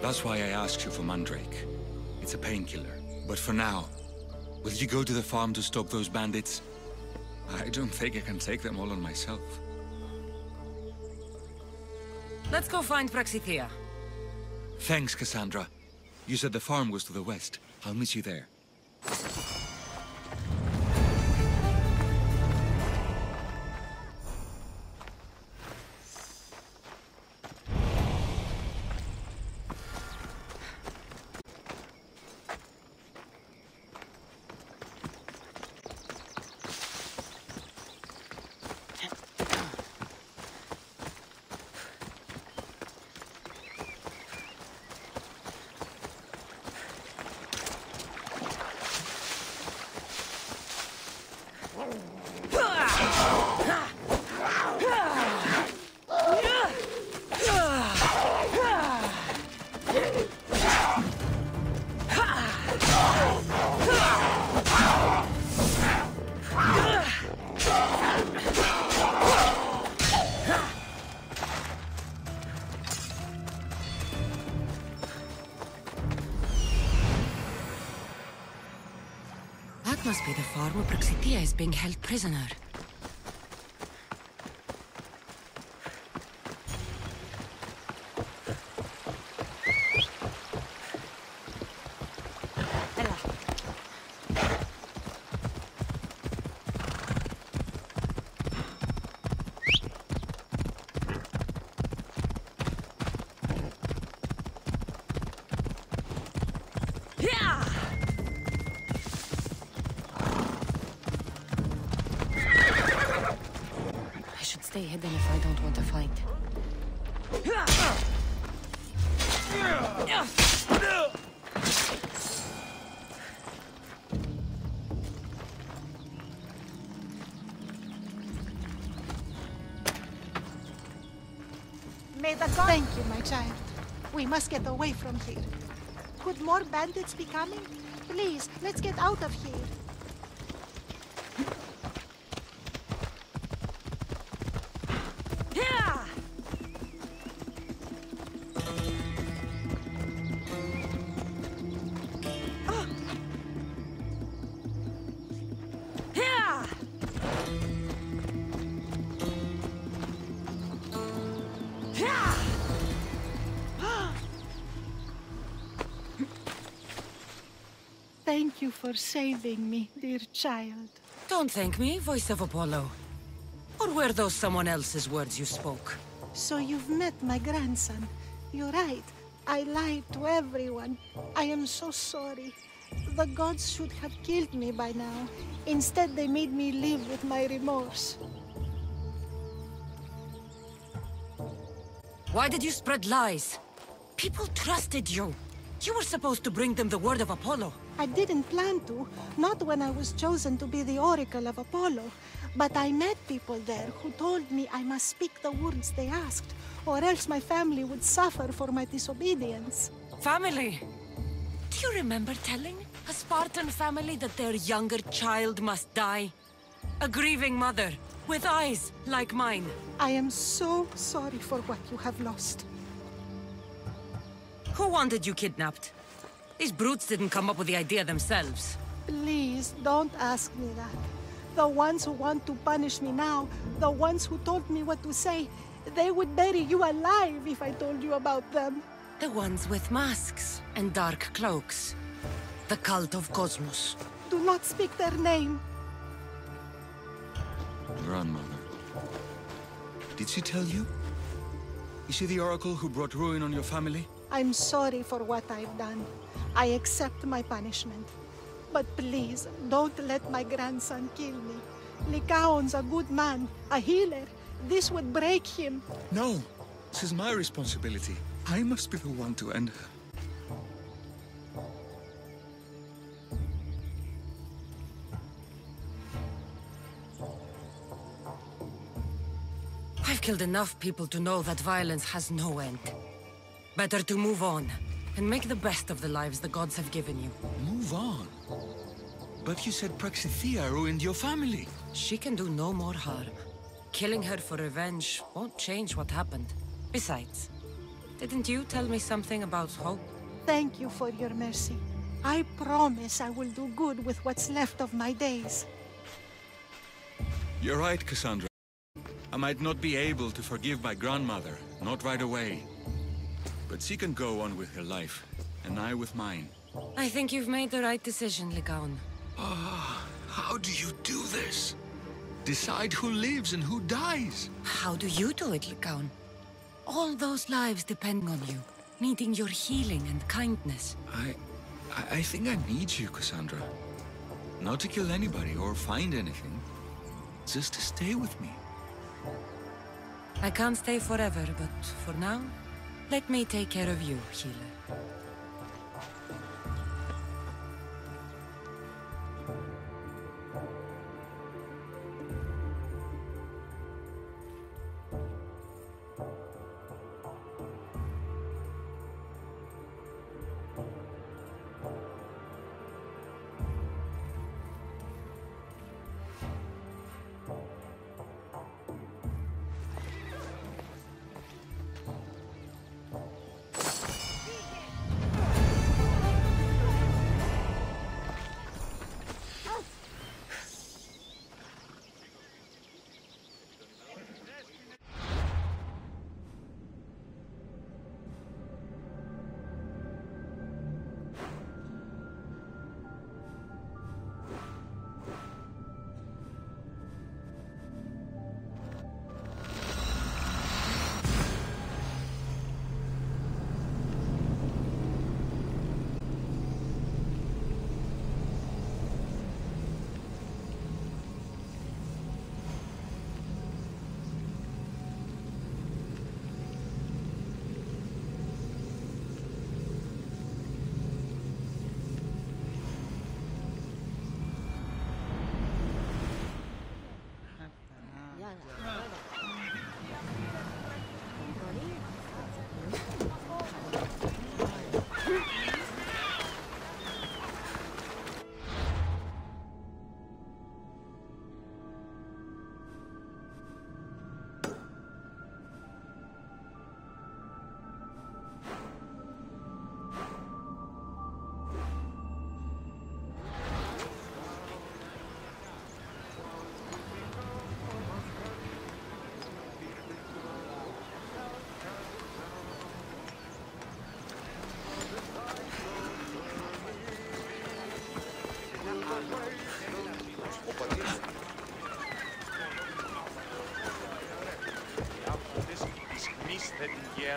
That's why I asked you for Mandrake. It's a painkiller. But for now, will you go to the farm to stop those bandits? I don't think I can take them all on myself. Let's go find Praxithea. Thanks, Cassandra. You said the farm was to the west. I'll meet you there. That must be the farm where Praxithea is being held prisoner. Stay hidden if I don't want to fight. May the god... Thank you, my child. We must get away from here. Could more bandits be coming? Please, let's get out of here. Thank you for saving me, dear child. Don't thank me, voice of Apollo. Or were those someone else's words you spoke? So you've met my grandson. You're right. I lied to everyone. I am so sorry. The gods should have killed me by now. Instead, they made me live with my remorse. Why did you spread lies? People trusted you. You were supposed to bring them the word of Apollo. I didn't plan to, not when I was chosen to be the Oracle of Apollo. But I met people there who told me I must speak the words they asked, or else my family would suffer for my disobedience. Family? Do you remember telling a Spartan family that their younger child must die? A grieving mother, with eyes like mine. I am so sorry for what you have lost. Who wanted you kidnapped? These brutes didn't come up with the idea themselves. Please, don't ask me that. The ones who want to punish me now, the ones who told me what to say, they would bury you alive if I told you about them. The ones with masks and dark cloaks. The cult of Cosmos. Do not speak their name. Grandmother. Did she tell you? Is she the oracle who brought ruin on your family? I'm sorry for what I've done. I accept my punishment. But please, don't let my grandson kill me. Lycaon's a good man, a healer. This would break him. No, this is my responsibility. I must be the one to end her. I've killed enough people to know that violence has no end. Better to move on, and make the best of the lives the gods have given you. Move on? But you said Praxithea ruined your family. She can do no more harm. Killing her for revenge won't change what happened. Besides, didn't you tell me something about hope? Thank you for your mercy. I promise I will do good with what's left of my days. You're right, Cassandra. I might not be able to forgive my grandmother, not right away. But she can go on with her life, and I with mine. I think you've made the right decision, Lycaon. How do you do this? Decide who lives and who dies? How do you do it, Lycaon? All those lives depend on you, needing your healing and kindness. I think I need you, Cassandra. Not to kill anybody or find anything. Just to stay with me. I can't stay forever, but for now, let me take care of you, healer.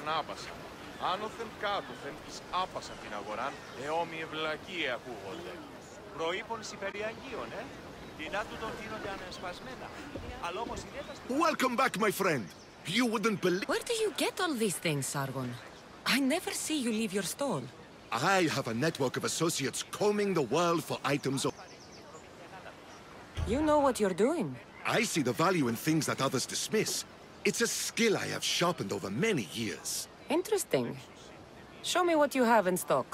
Ανάπασα. Άνωθεν κάτωθεν εις άπασαν την αγοράν, εόμοιε βλακίε ακούγονται. Προείπων υπεριαγίων, Τινά του τον δίνονται ανασπασμένα. Αλλά όμως ιδιαίτερα... Welcome back, my friend. You wouldn't believe... Where do you get all these things, Sargon? I never see you leave your stall. I have a network of associates combing the world for items of... You know what you're doing. I see the value in things that others dismiss. It's a skill I have sharpened over many years. Interesting. Show me what you have in stock.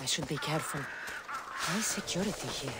I should be careful. High security here.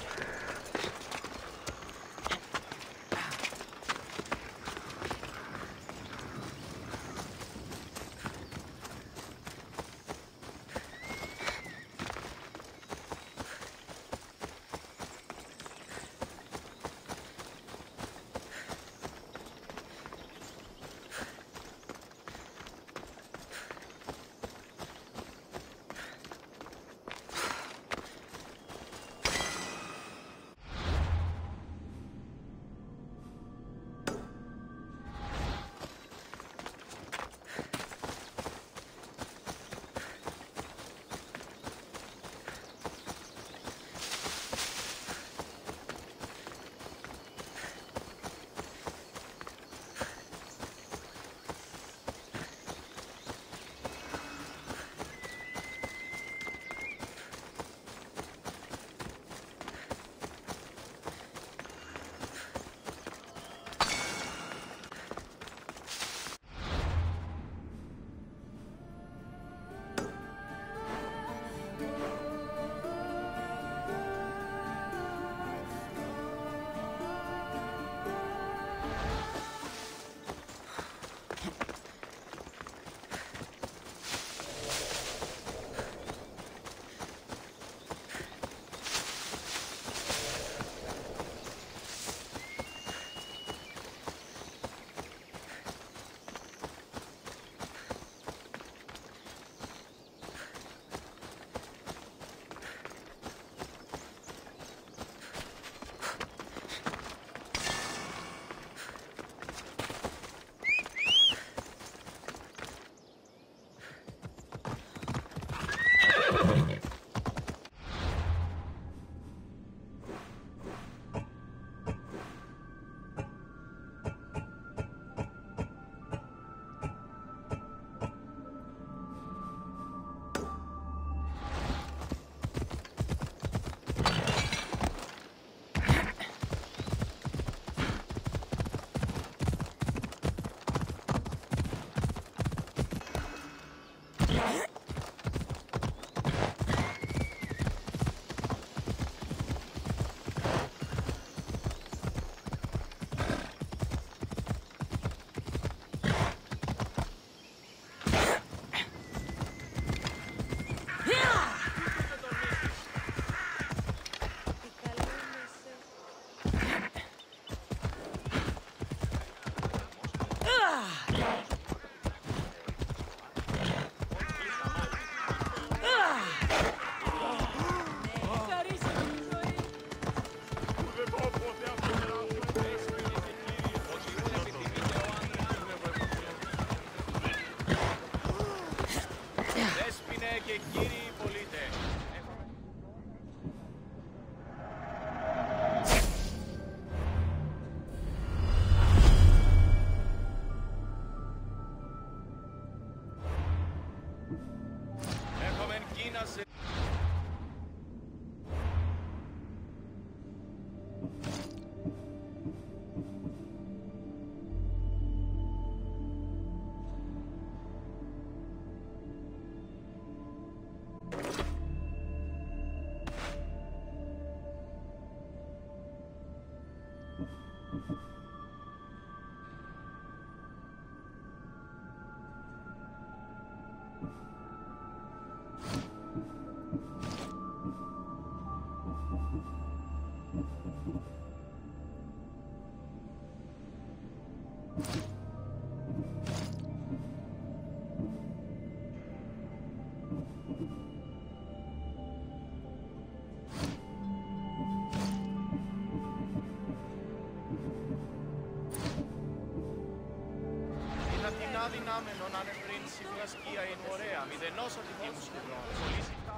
Αδυνάμενον ανεβρήν συμβουλασκία είναι ωραία, μηδενός αντικείμου σχεδόν. Πολύ συχνά.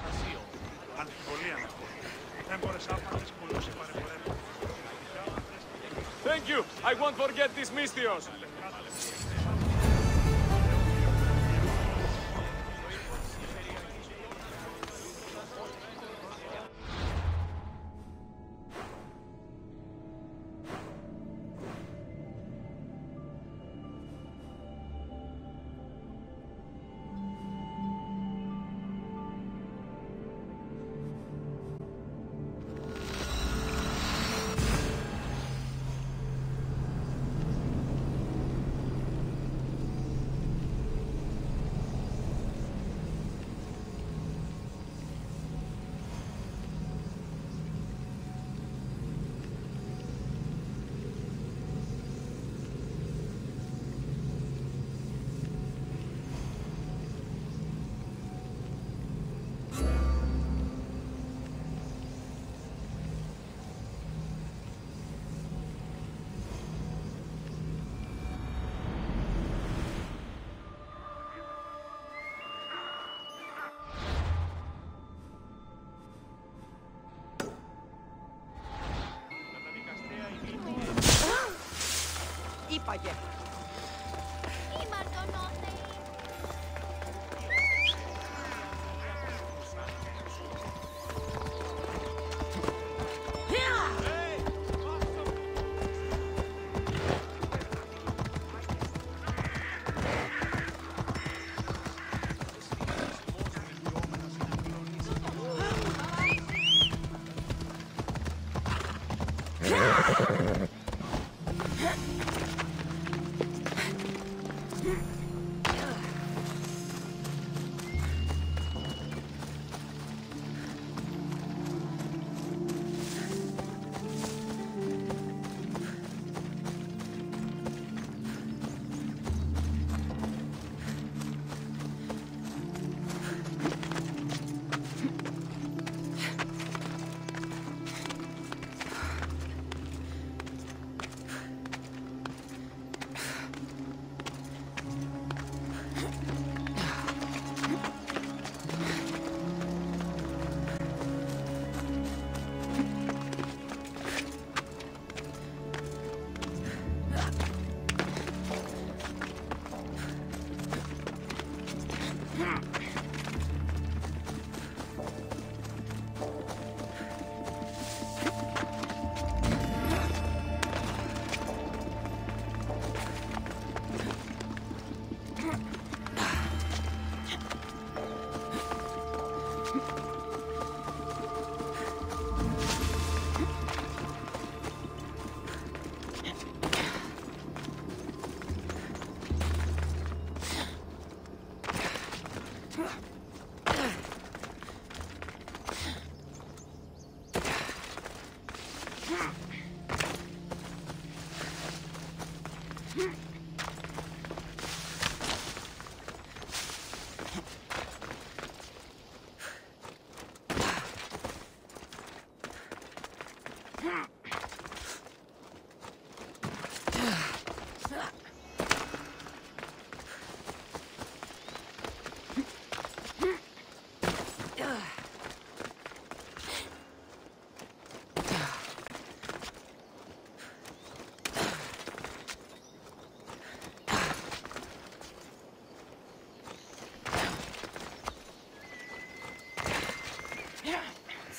Ασίο. Αμφιβολία να πω. Έμπορες άφαντες πολλούς επαρεμπορεύουν. Thank you. I won't forget this Mystios. Είπαγε.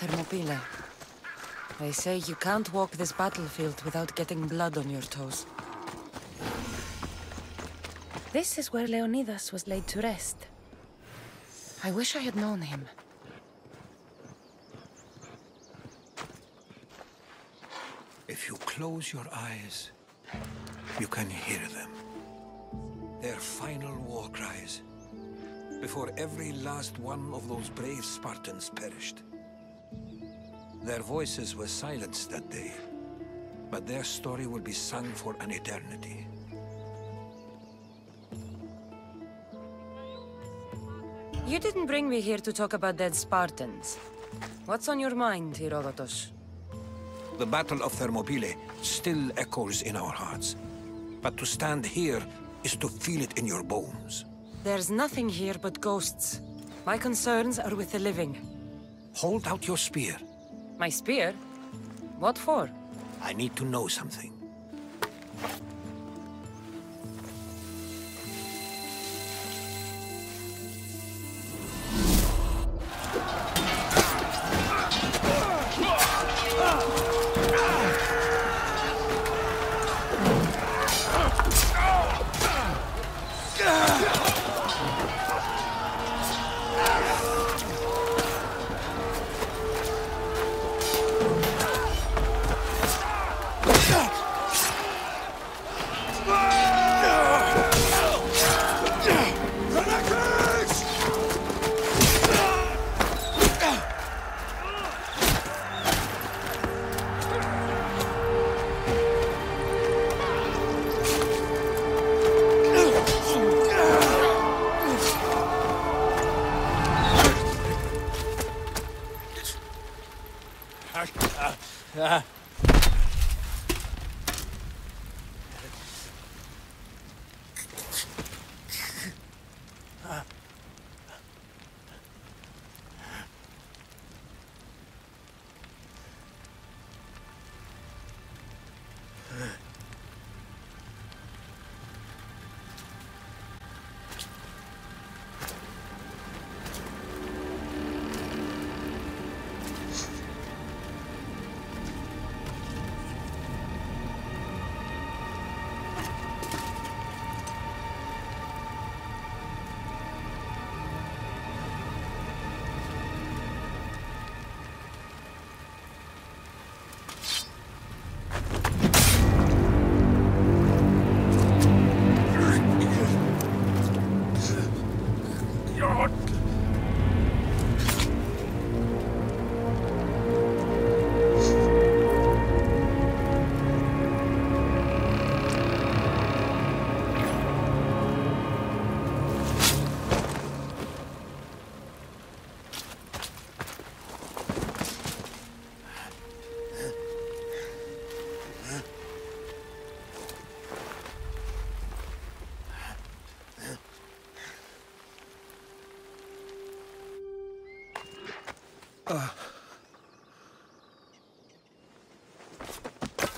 Thermopylae. They say you can't walk this battlefield without getting blood on your toes. This is where Leonidas was laid to rest. I wish I had known him. If you close your eyes, you can hear them. Their final war cries, before every last one of those brave Spartans perished. Their voices were silenced that day, but their story will be sung for an eternity. You didn't bring me here to talk about dead Spartans. What's on your mind, Herodotus? The Battle of Thermopylae still echoes in our hearts. But to stand here is to feel it in your bones. There's nothing here but ghosts. My concerns are with the living. Hold out your spear. My spear? What for? I need to know something.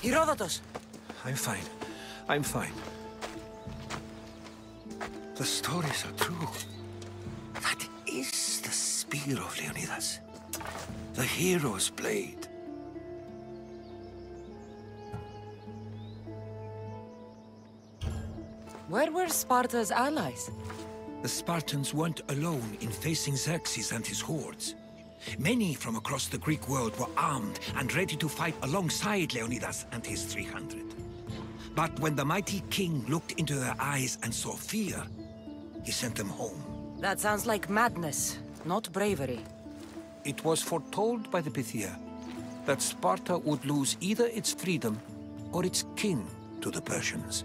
Herodotus! I'm fine. I'm fine. The stories are true. That is the spear of Leonidas. The hero's blade. Where were Sparta's allies? The Spartans weren't alone in facing Xerxes and his hordes. Many from across the Greek world were armed and ready to fight alongside Leonidas and his 300. But when the mighty king looked into their eyes and saw fear, he sent them home. That sounds like madness, not bravery. It was foretold by the Pythia that Sparta would lose either its freedom or its king to the Persians.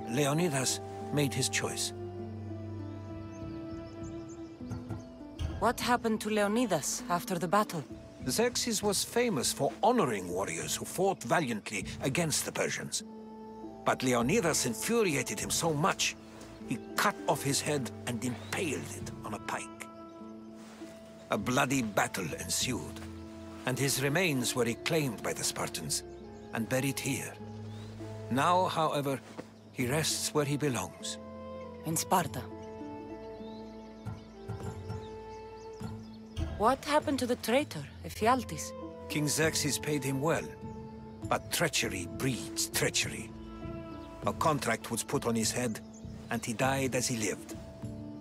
Leonidas made his choice. What happened to Leonidas after the battle? Xerxes was famous for honoring warriors who fought valiantly against the Persians. But Leonidas infuriated him so much, he cut off his head and impaled it on a pike. A bloody battle ensued, and his remains were reclaimed by the Spartans and buried here. Now, however, he rests where he belongs. In Sparta. What happened to the traitor, Ephialtes? King Xerxes paid him well, but treachery breeds treachery. A contract was put on his head, and he died as he lived.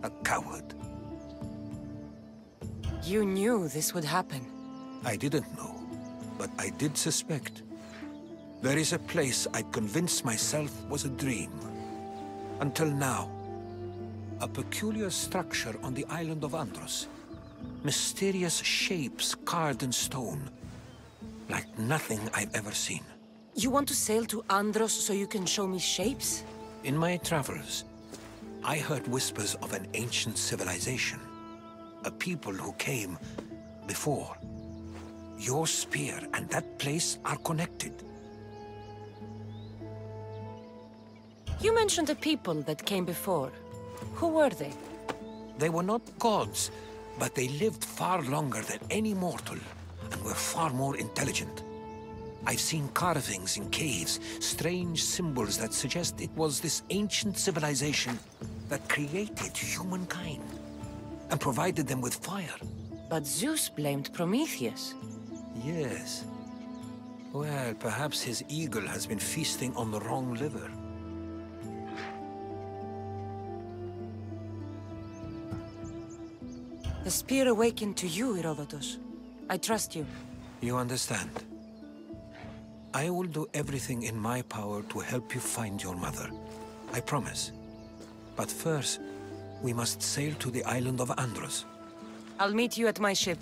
A coward. You knew this would happen. I didn't know, but I did suspect. There is a place I'd convinced myself was a dream. Until now. A peculiar structure on the island of Andros. Mysterious shapes carved in stone. Like nothing I've ever seen. You want to sail to Andros so you can show me shapes? In my travels, I heard whispers of an ancient civilization. A people who came before. Your spear and that place are connected. You mentioned a people that came before. Who were they? They were not gods, but they lived far longer than any mortal, and were far more intelligent. I've seen carvings in caves, strange symbols that suggest it was this ancient civilization that created humankind, and provided them with fire. But Zeus blamed Prometheus. Yes. Well, perhaps his eagle has been feasting on the wrong liver. The spear awakened to you, Herodotus. I trust you. You understand. I will do everything in my power to help you find your mother. I promise. But first, we must sail to the island of Andros. I'll meet you at my ship.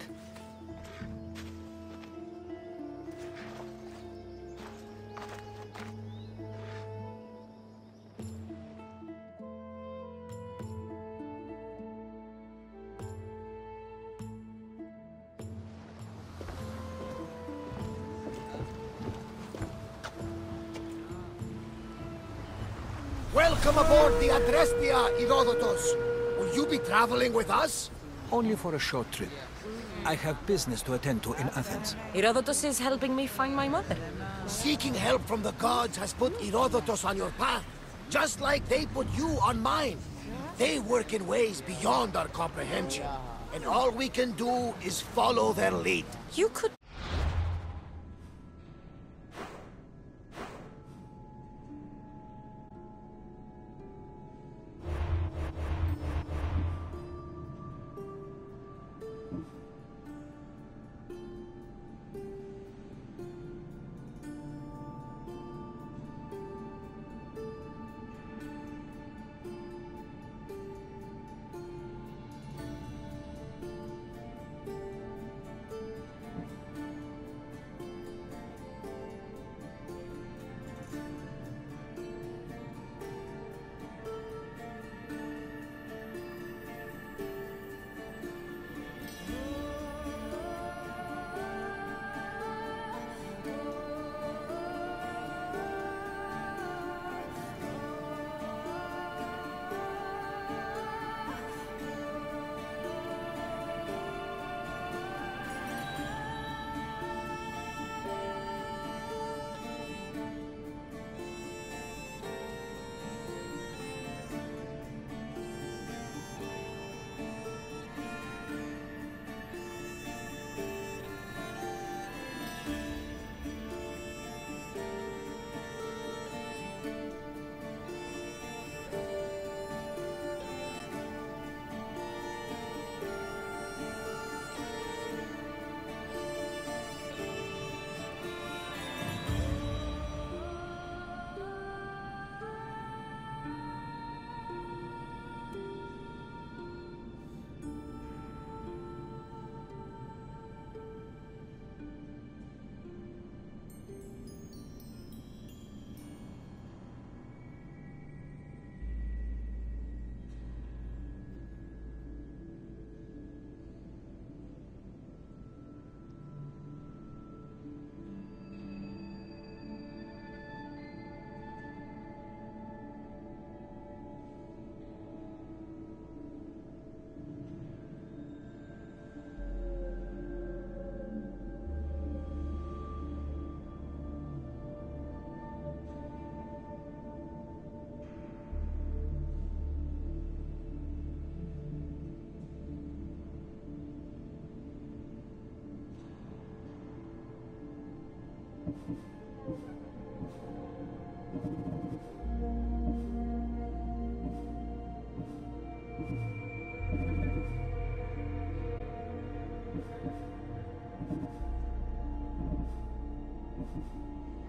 Welcome aboard the Adrestia, Herodotus. Will you be traveling with us? Only for a short trip. I have business to attend to in Athens. Herodotus is helping me find my mother. Seeking help from the gods has put Herodotus on your path, just like they put you on mine. They work in ways beyond our comprehension, and all we can do is follow their lead. You could...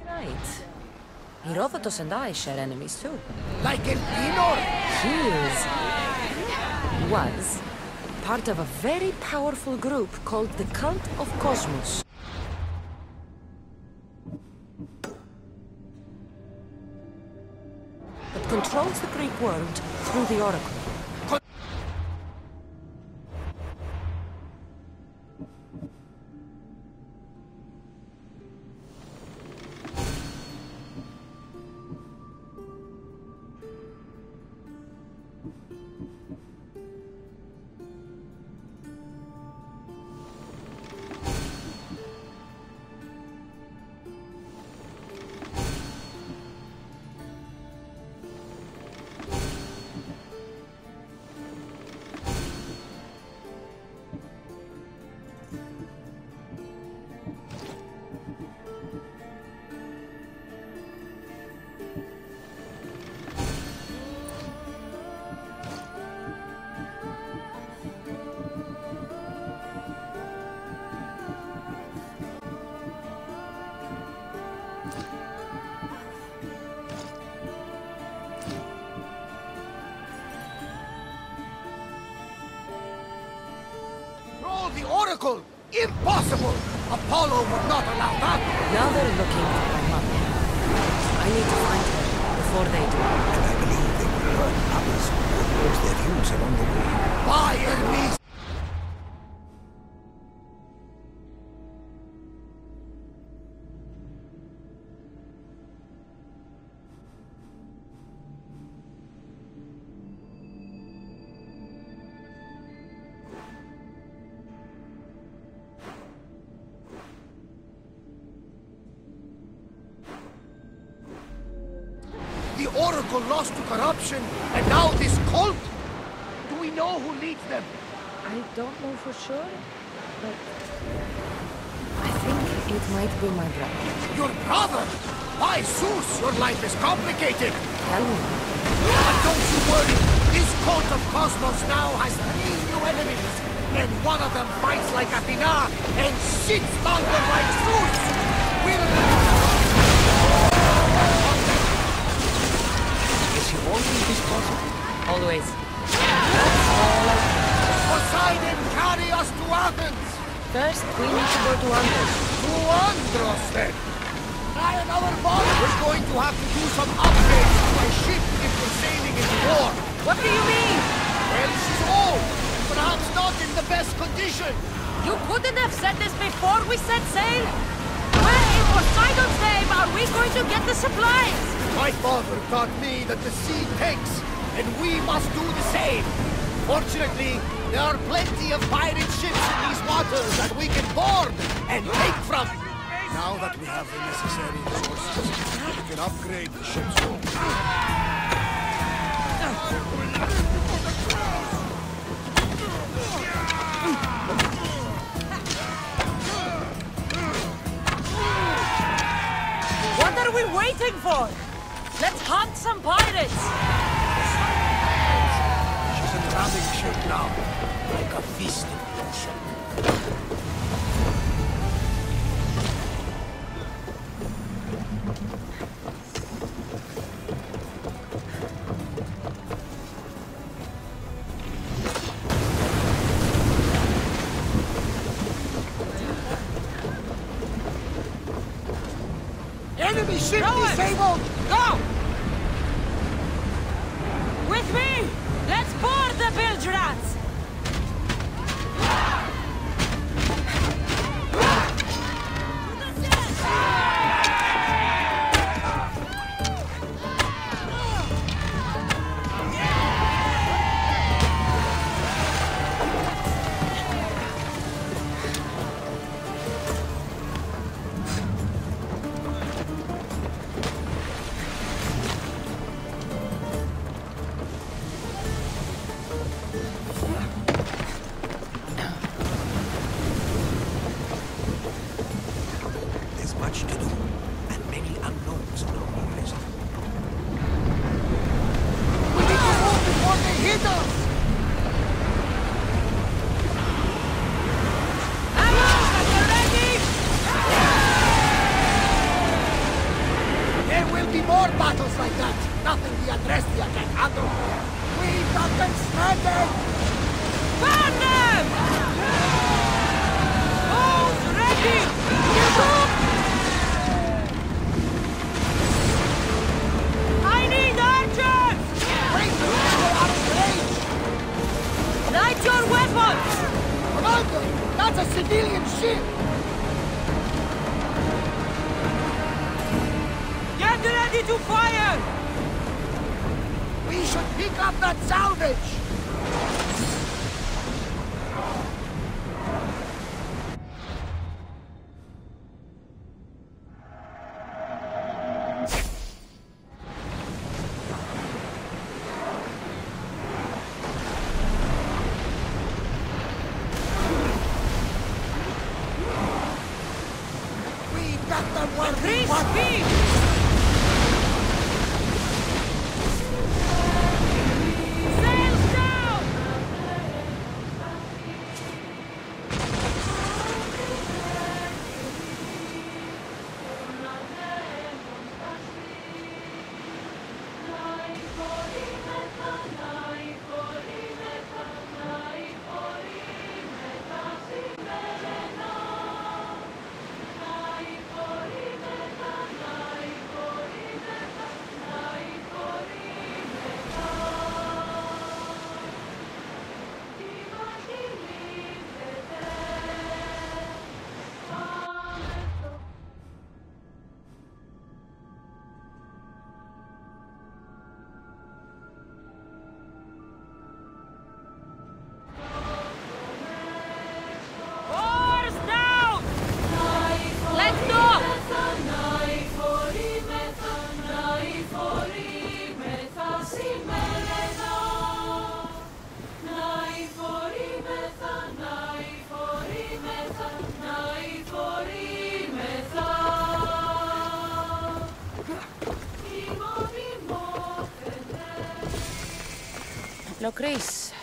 Right. Herodotus and I share enemies too. Like El Pinor? Was part of a very powerful group called the Cult of Cosmos. controls the Greek world through the Oracle. The Oracle! Impossible! Apollo would not allow that! Now they're looking for my mother. I need to find her before they do. And I believe they will hurt others who oppose their views along the way. By enemies! The Oracle lost to corruption, and now this cult? Do we know who leads them? I don't know for sure, but I think it might be my brother. Your brother? By Zeus, your life is complicated! Tell me. But don't you worry, this cult of Cosmos now has 3 new enemies, and one of them fights like Athena, and shits mountain like Zeus! Always this possible? Always. Poseidon, carry us to Athens! First, we need to go to Andros. To Andros, then! Our boss is going to have to do some upgrades to my ship if we're sailing into war. What do you mean? Well, she's old. Perhaps not in the best condition. You couldn't have said this before we set sail? Where in Poseidon's name are we going to get the supplies? My father taught me that the sea takes, and we must do the same. Fortunately, there are plenty of pirate ships in these waters that we can board and take from. Now that we have the necessary resources, we can upgrade the ship's hull. What are we waiting for? Let's hunt some pirates! She's a ramming ship now, like a feast in the ocean. Enemy ship disabled! Go! With me! Let's board the bilge rats! Much to do, and many unknowns on the horizon. We need to move before they hit us! There will be more battles like that. Nothing the Adrestia can handle. We can stand it! Burn them! Who's ready? I need archers! Castilian ship! Get ready to fire! We should pick up that salvage! Locris,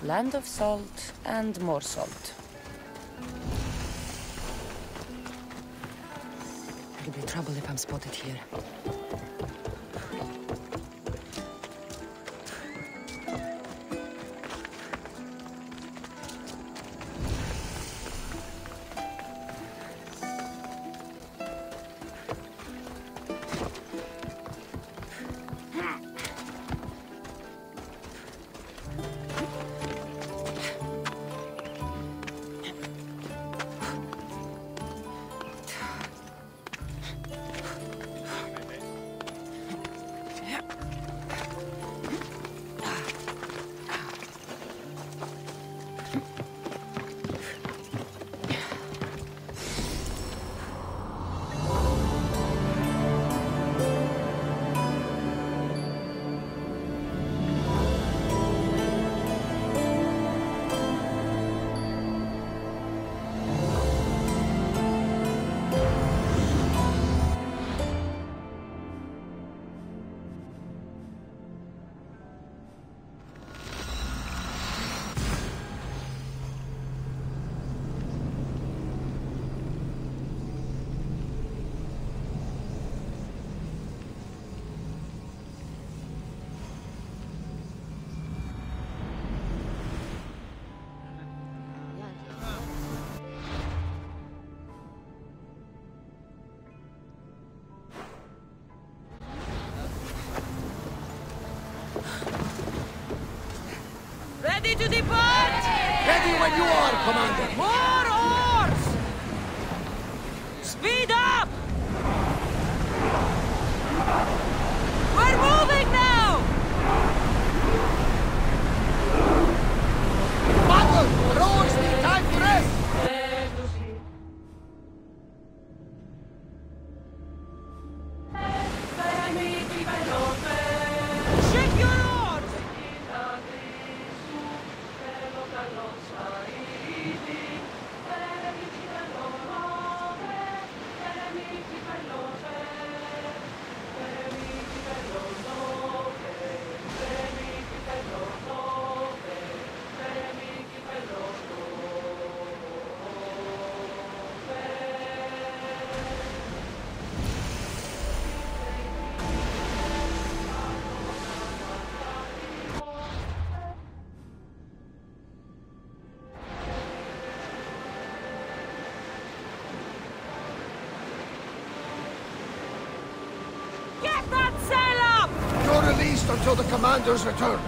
land of salt and more salt. There'll be trouble if I'm spotted here. Ready to depart! Ready when you are, Commander! More oars! Speed up! We're moving now! Battle! The rowers need time to rest! Shake your oars! Get that sail up! You're released until the Commander's return.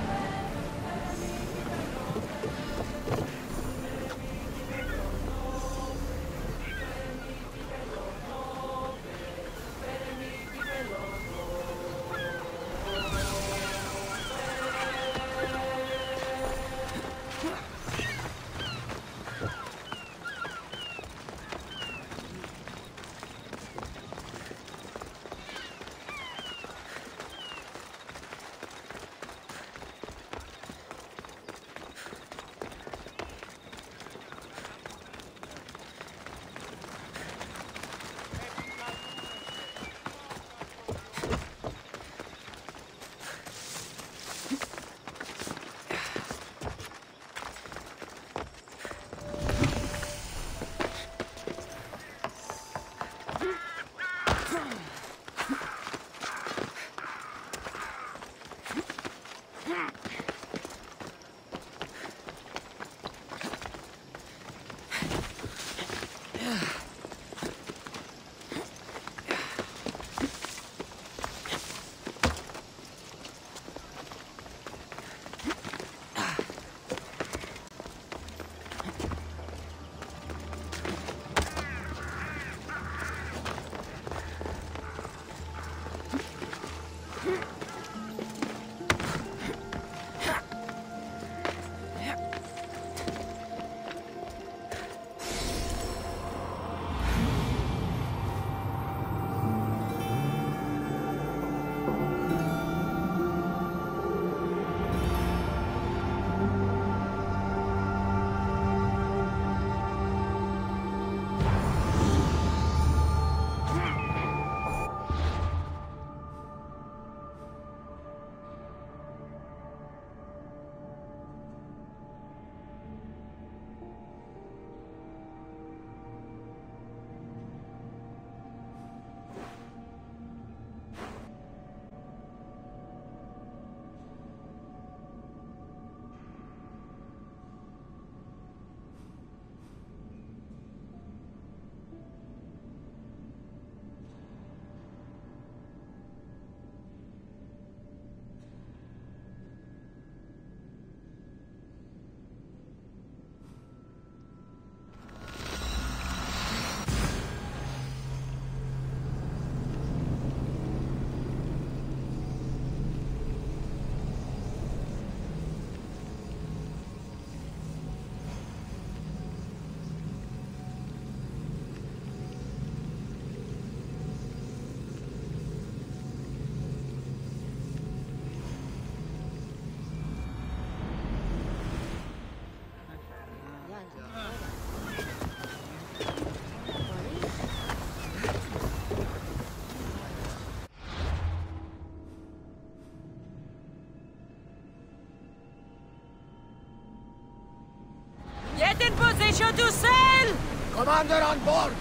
Permission to sail! Commander on board!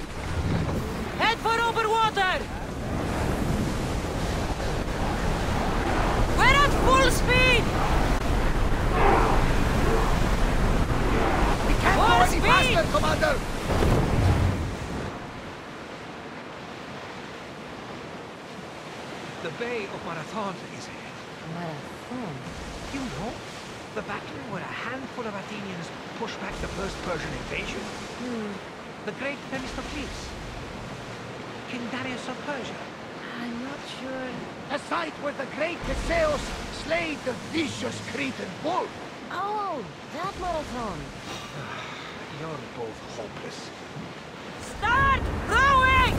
Head for open water! We're at full speed! We can't go any faster, Commander! The Bay of Marathon is ahead. Marathon? You know, the battle where a handful of Athenians pushed back the first Persian invasion. The great Themistocles. King Darius of Persia. I'm not sure. The site where the great Theseus slayed the vicious Cretan bull. Oh, that marathon. You're both hopeless. Start rowing!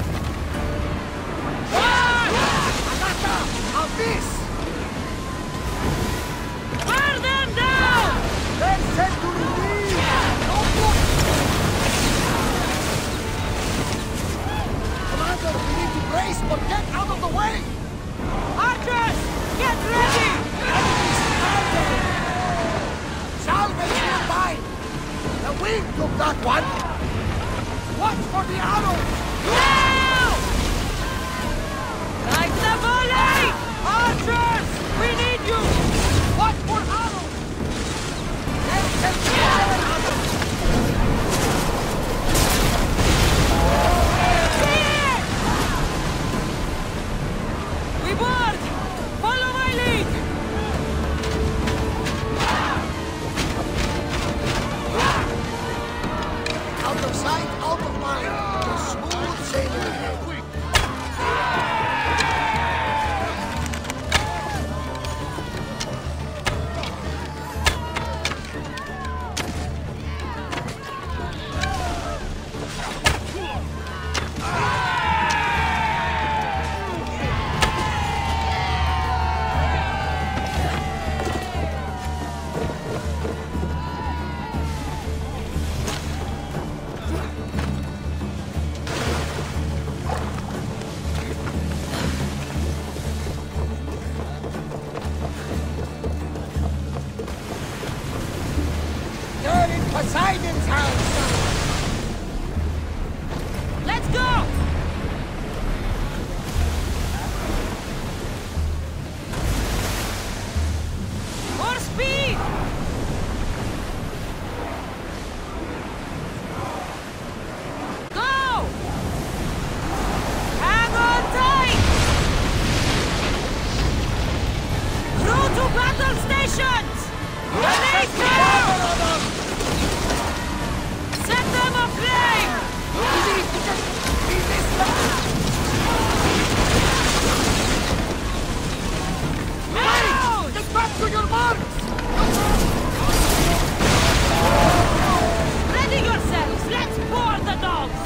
Agata! On this! Burn them down! Let's set to release! Commander, we need to brace, but get out of the way! Archers, get ready! Salve nearby! The wind took that one! Watch for the arrow! Now! Like the volley! Archers, we need you! Watch for arrows! Let's take fire on them! We board! Follow my lead! Out of sight, out of mind. Just smooth sailing ahead. You're in Poseidon's house! Let's go! More speed! Go! Hang on tight! Through to battle stations! Release them! Set them aflame! Wait! Get back to your marks! Ready yourselves! Let's board the dogs!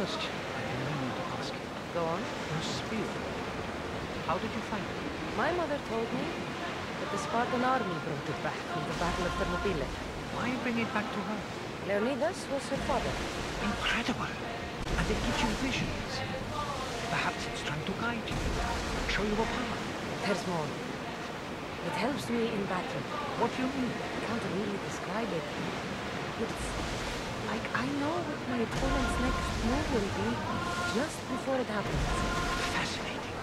question I've been meaning to ask you. Go on. Your spear. How did you find it? My mother told me that the Spartan army brought it back from the Battle of Thermopylae. Why bring it back to her? Leonidas was her father. Incredible. And it gives you visions. Perhaps it's trying to guide you, show you a path. There's more. It helps me in battle. What do you mean? I can't really describe it. It's like I know what my opponent's next move will be just before it happens. Fascinating.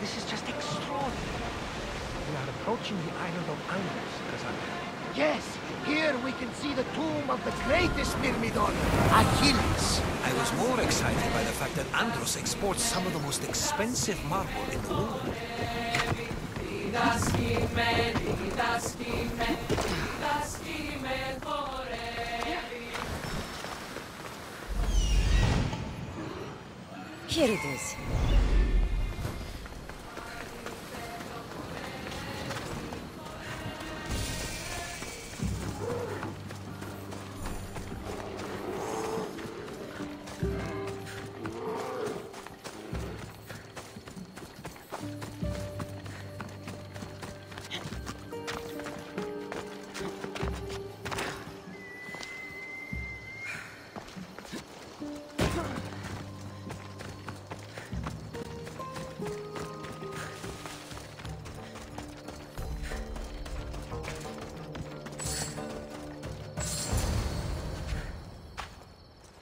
This is just extraordinary. We are approaching the island of Andros, Cassandra. Yes, here we can see the tomb of the greatest Myrmidon, Achilles. I was more excited by the fact that Andros exports some of the most expensive marble in the world. Here it is.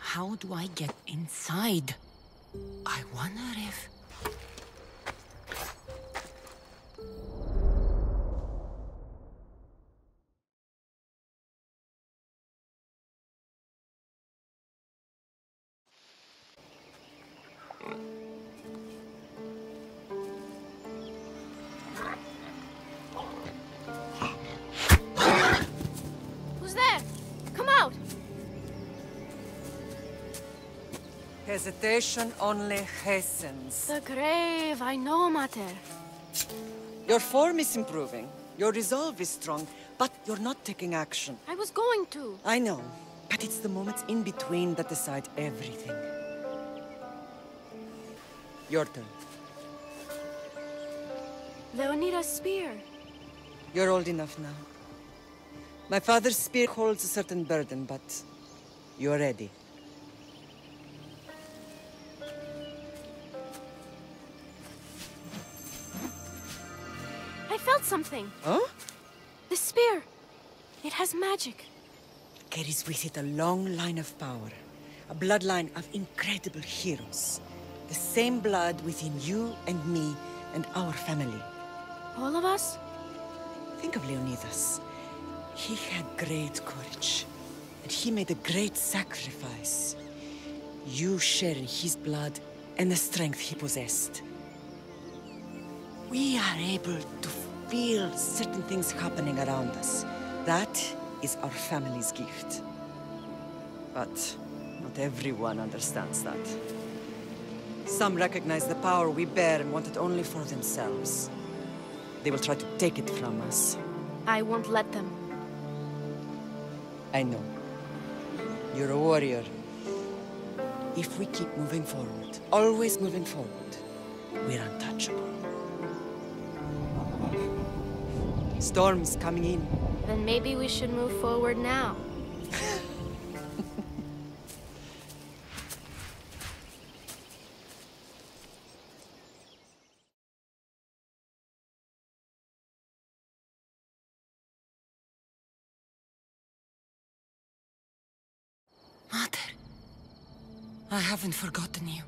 How do I get inside? I wonder if... Who's there? Come out! Hesitation only hastens. The grave, I know, Mater. Your form is improving. Your resolve is strong, but you're not taking action. I was going to. I know, but it's the moments in between that decide everything. Your turn. Leonidas' spear. You're old enough now. My father's spear holds a certain burden, but you're ready. I felt something. Huh? The spear. It has magic. Carries with it a long line of power. A bloodline of incredible heroes. The same blood within you and me and our family. All of us? Think of Leonidas. He had great courage. And he made a great sacrifice. You share in his blood and the strength he possessed. We are able to feel certain things happening around us. That is our family's gift. But not everyone understands that. Some recognize the power we bear and want it only for themselves. They will try to take it from us. I won't let them. I know. You're a warrior. If we keep moving forward, always moving forward, we're untouchable. Storm's coming in. Then maybe we should move forward now. Mater, I haven't forgotten you.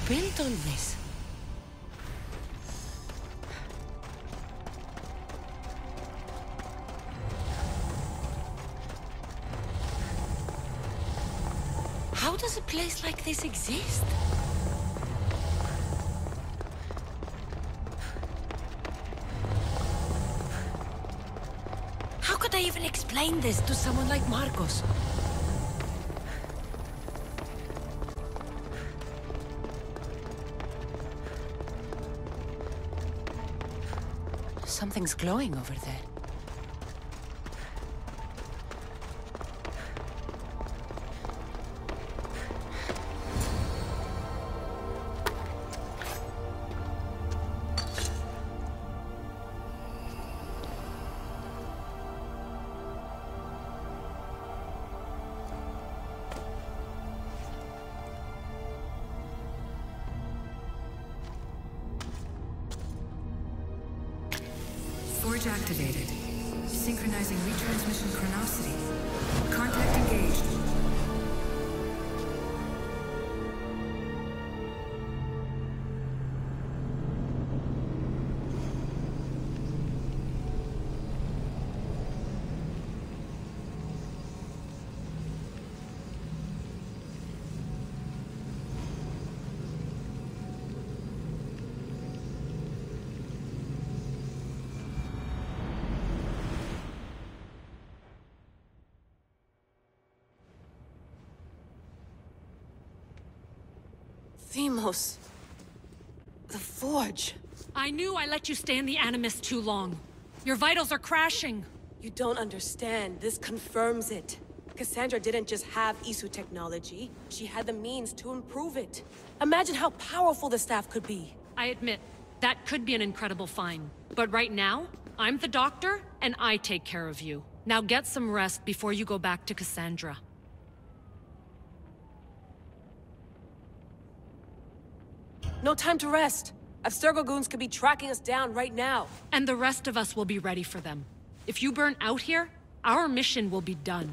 Built on this. place like this exist? How could I even explain this to someone like Marcos? Something's glowing over there. Forge activated. Synchronizing retransmission chronicity. Contact engaged. Themos. The Forge. I knew I let you stay in the Animus too long. Your vitals are crashing. You don't understand. This confirms it. Cassandra didn't just have Isu technology. She had the means to improve it. Imagine how powerful the staff could be. I admit, that could be an incredible find. But right now, I'm the doctor, and I take care of you. Now get some rest before you go back to Cassandra. No time to rest. Abstergo goons could be tracking us down right now. And the rest of us will be ready for them. If you burn out here, our mission will be done.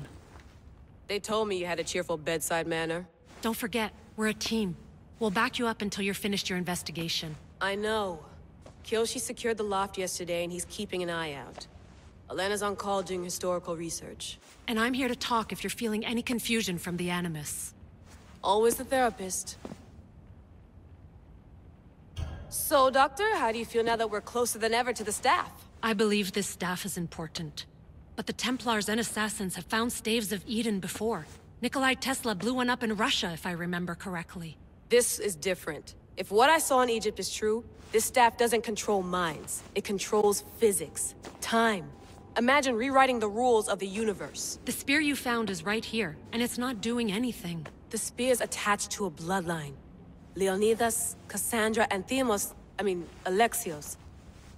They told me you had a cheerful bedside manner. Don't forget, we're a team. We'll back you up until you're finished your investigation. I know. Kyoshi secured the loft yesterday and he's keeping an eye out. Elena's on call doing historical research. And I'm here to talk if you're feeling any confusion from the Animus. Always the therapist. So, Doctor, how do you feel now that we're closer than ever to the staff? I believe this staff is important. But the Templars and Assassins have found staves of Eden before. Nikolai Tesla blew one up in Russia, if I remember correctly. This is different. If what I saw in Egypt is true, this staff doesn't control minds. It controls physics, time. Imagine rewriting the rules of the universe. The spear you found is right here, and it's not doing anything. The spear's attached to a bloodline. Leonidas, Cassandra, and Alexios.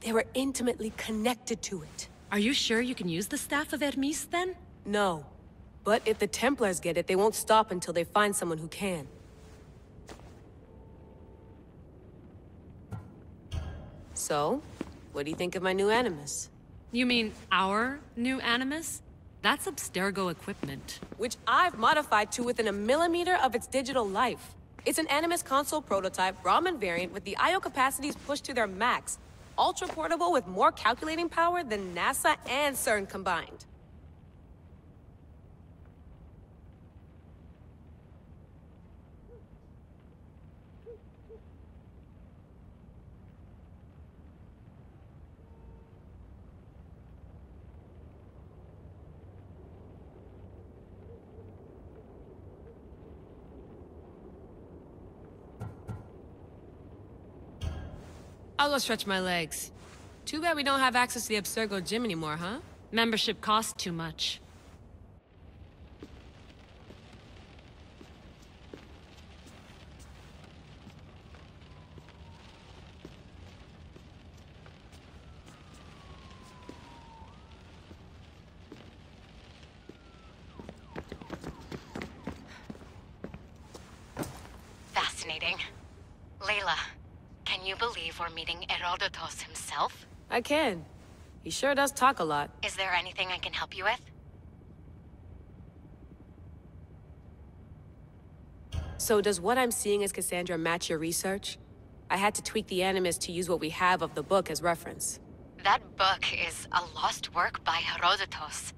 They were intimately connected to it. Are you sure you can use the Staff of Hermes, then? No. But if the Templars get it, they won't stop until they find someone who can. So, what do you think of my new Animus? You mean our new Animus? That's Abstergo equipment. Which I've modified to within a millimeter of its digital life. It's an Animus console prototype, Raman variant with the I/O capacities pushed to their max. Ultra-portable with more calculating power than NASA and CERN combined. I'll go stretch my legs. Too bad we don't have access to the Abstergo gym anymore, huh? Membership costs too much. Fascinating. Layla. Can you believe we're meeting Herodotus himself? I can. He sure does talk a lot. Is there anything I can help you with? So does what I'm seeing as Cassandra match your research? I had to tweak the Animus to use what we have of the book as reference. That book is a lost work by Herodotus.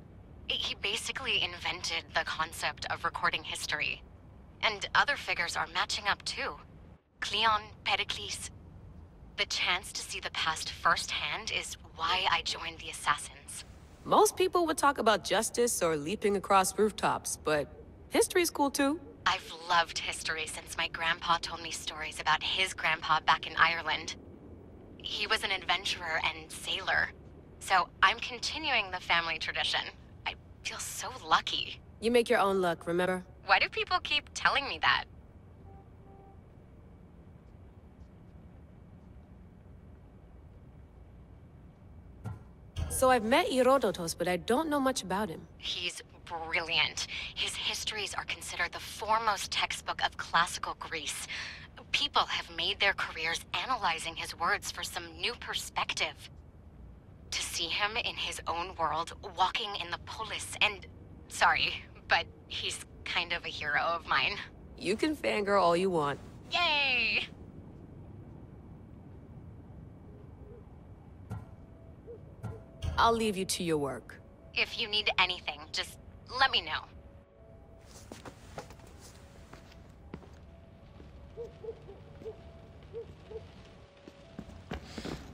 He basically invented the concept of recording history. And other figures are matching up too. Cleon, Pericles. The chance to see the past firsthand is why I joined the Assassins. Most people would talk about justice or leaping across rooftops, but history's cool too. I've loved history since my grandpa told me stories about his grandpa back in Ireland. He was an adventurer and sailor, so I'm continuing the family tradition. I feel so lucky. You make your own luck, remember? Why do people keep telling me that? So I've met Herodotus, but I don't know much about him. He's brilliant. His histories are considered the foremost textbook of classical Greece. People have made their careers analyzing his words for some new perspective. To see him in his own world, walking in the polis, and... Sorry, but he's kind of a hero of mine. You can fangirl all you want. Yay! I'll leave you to your work. If you need anything, just let me know.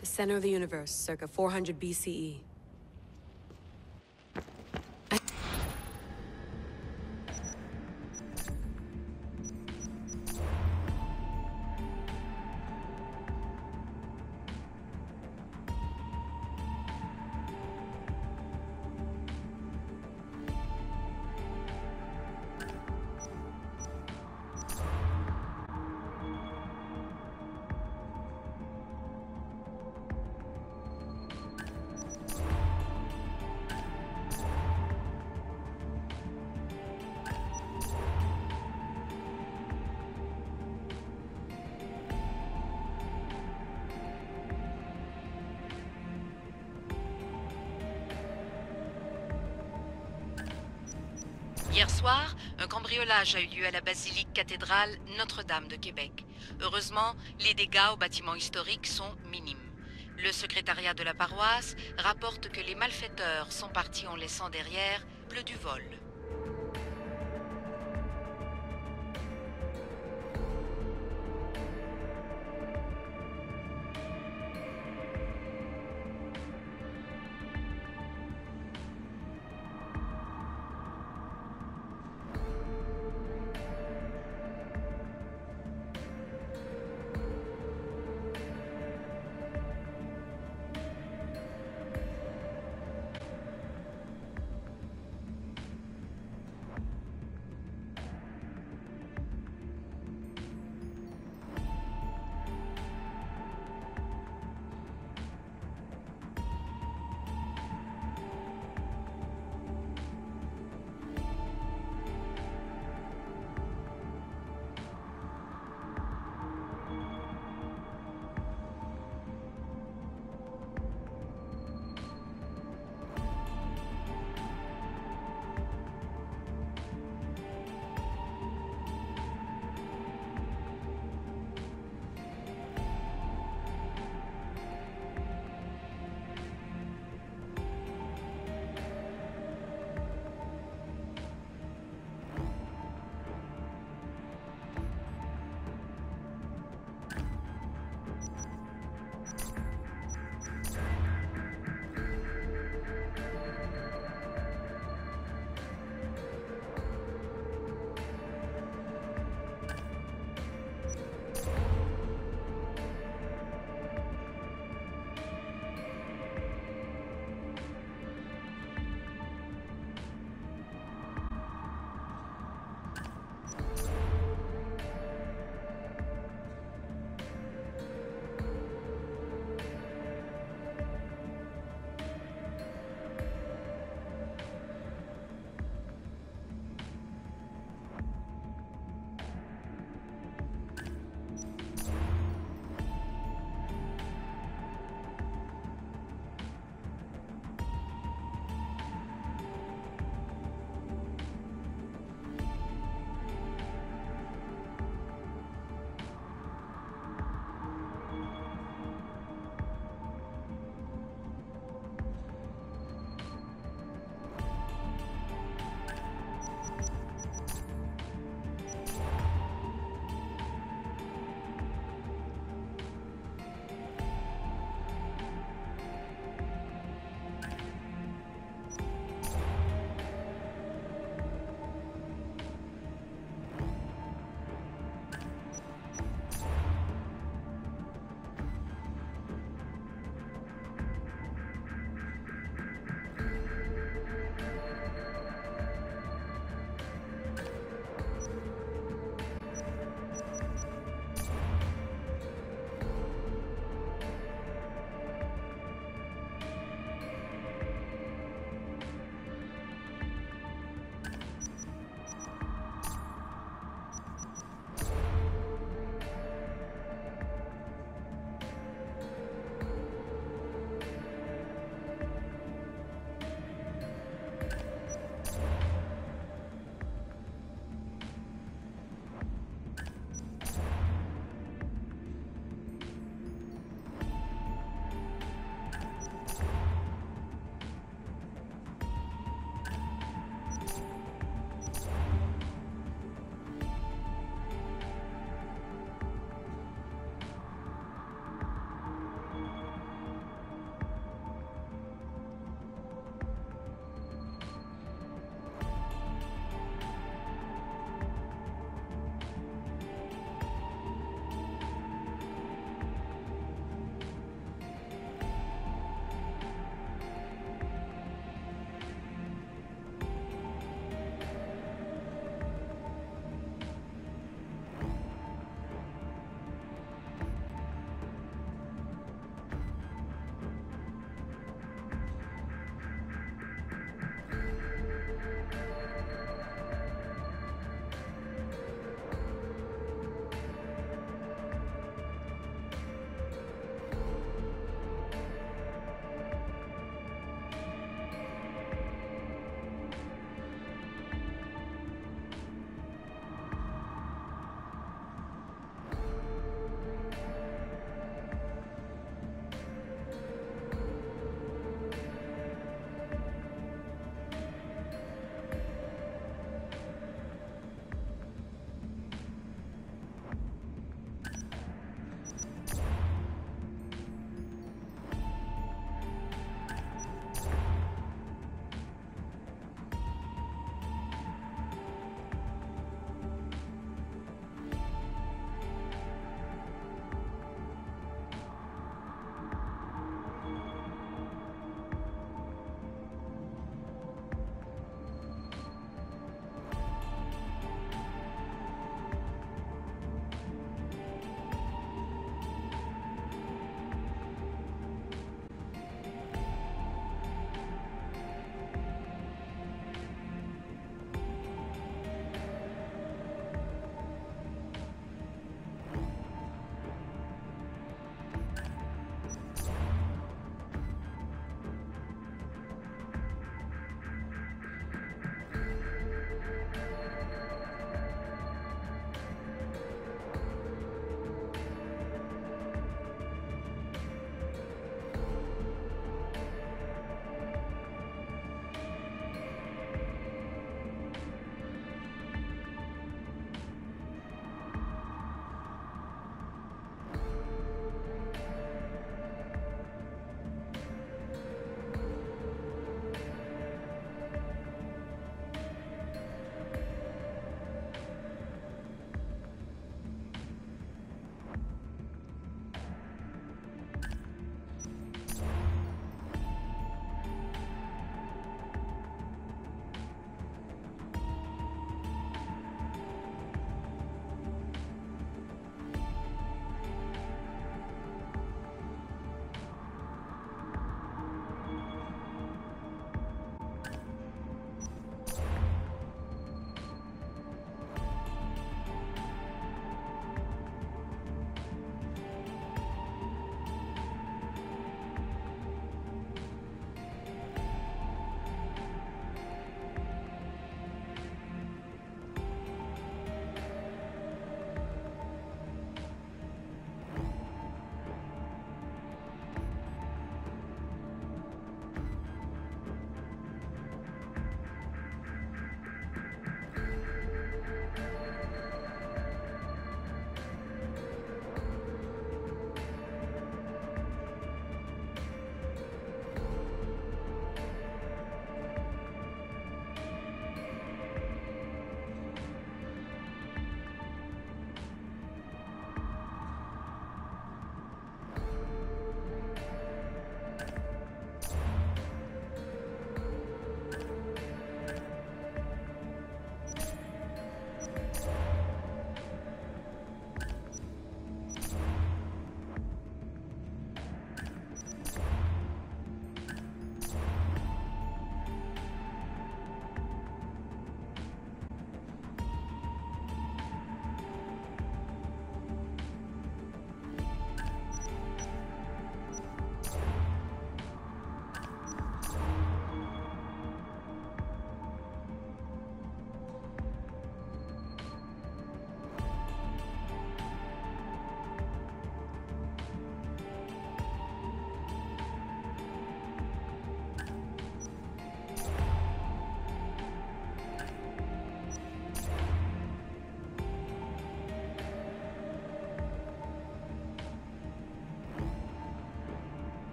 The center of the universe, circa 400 BCE. Hier soir, un cambriolage a eu lieu à la basilique cathédrale Notre-Dame de Québec. Heureusement, les dégâts au bâtiment historique sont minimes. Le secrétariat de la paroisse rapporte que les malfaiteurs sont partis en laissant derrière plus du vol.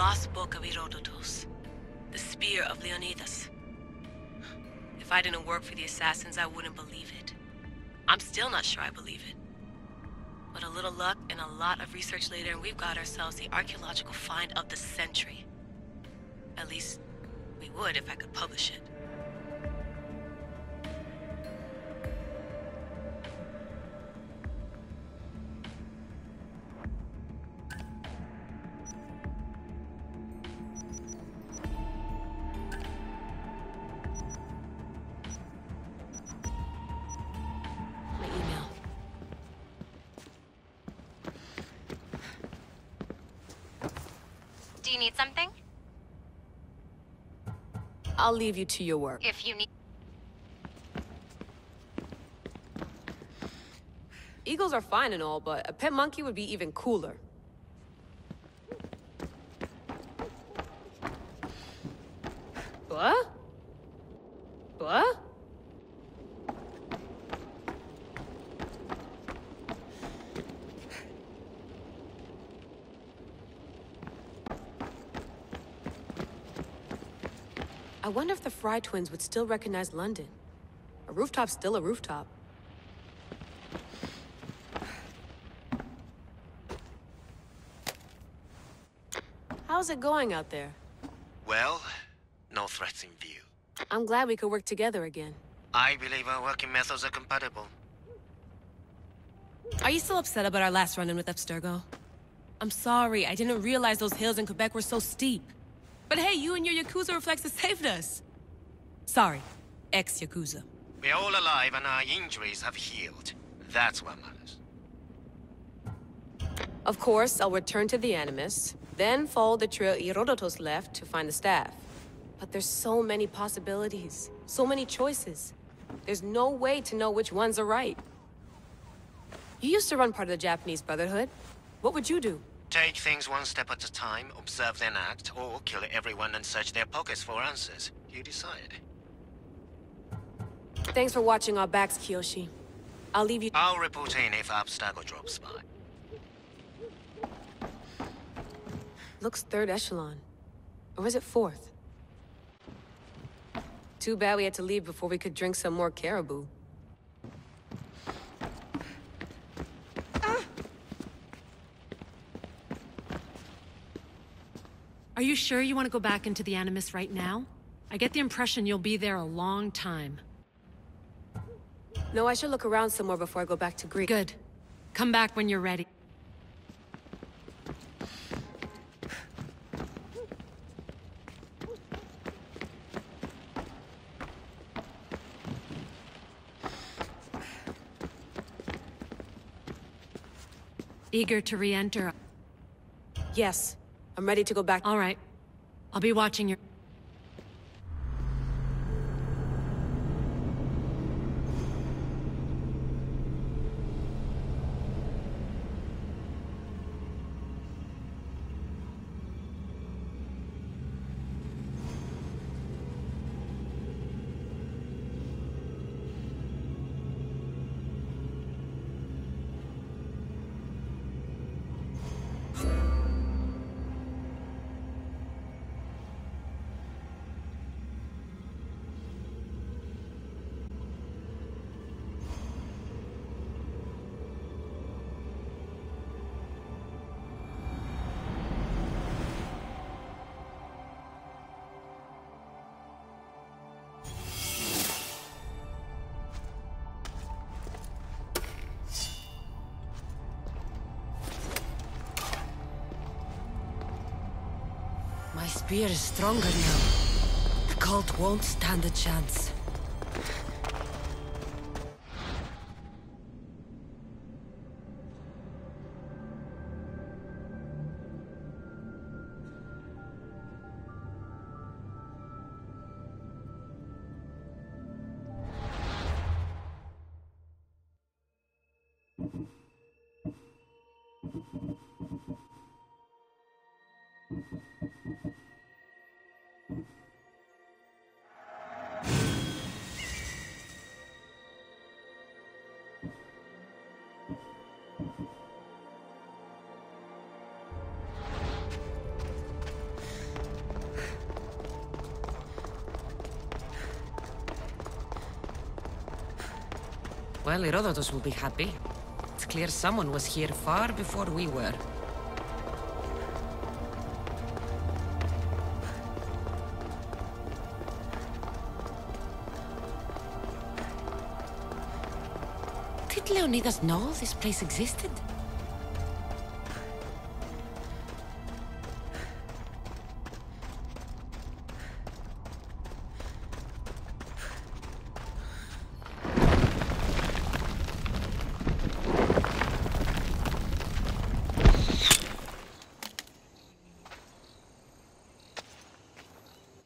lost book of Herodotus. The spear of Leonidas. If I didn't work for the assassins, I wouldn't believe it. I'm still not sure I believe it. But a little luck and a lot of research later, and we've got ourselves the archaeological find of the century. At least, we would if I could publish it. Do you need something? I'll leave you to your work. If you need... Eagles are fine and all, but a pet monkey would be even cooler. What? What? I wonder if the Fry twins would still recognize London. A rooftop's still a rooftop. How's it going out there? Well, no threats in view. I'm glad we could work together again. I believe our working methods are compatible. Are you still upset about our last run-in with Abstergo? I'm sorry, I didn't realize those hills in Quebec were so steep. But hey, you and your Yakuza reflexes saved us. Sorry, ex-Yakuza. We're all alive and our injuries have healed. That's what matters. Of course, I'll return to the Animus, then follow the trail Herodotus left to find the staff. But there's so many possibilities, so many choices. There's no way to know which ones are right. You used to run part of the Japanese Brotherhood. What would you do? Take things one step at a time, observe then act, or kill everyone and search their pockets for answers. You decide. Thanks for watching our backs, Kiyoshi. I'll leave you— I'll report in if Abstergo drops by. Looks third echelon. Or is it fourth? Too bad we had to leave before we could drink some more caribou. Are you sure you want to go back into the Animus right now? I get the impression you'll be there a long time. No, I should look around some more before I go back to Greek. Good. Come back when you're ready. Eager to re-enter? Yes. I'm ready to go back. All right. I'll be watching your... My spear is stronger now. The cult won't stand a chance. Well, Herodotus will be happy. It's clear someone was here far before we were. Did Leonidas know this place existed?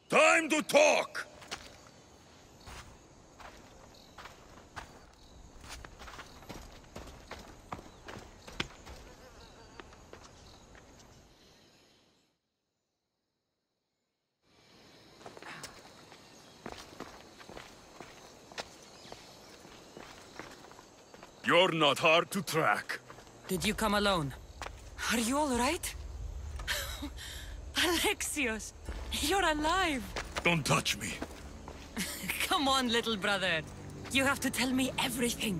Time to talk! You're not hard to track. Did you come alone? Are you all right? Alexios, you're alive! Don't touch me. Come on, little brother. You have to tell me everything.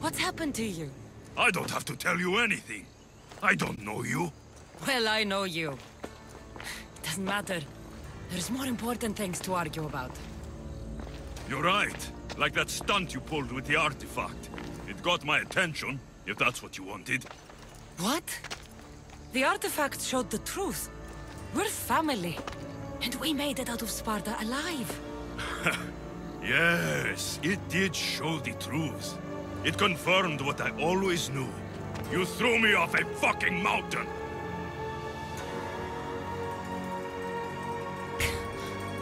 What's happened to you? I don't have to tell you anything. I don't know you. Well, I know you. Doesn't matter. There's more important things to argue about. You're right. Like that stunt you pulled with the artifact. It got my attention, if that's what you wanted. What? The artifact showed the truth. We're family. And we made it out of Sparta alive. Yes, it did show the truth. It confirmed what I always knew. You threw me off a fucking mountain!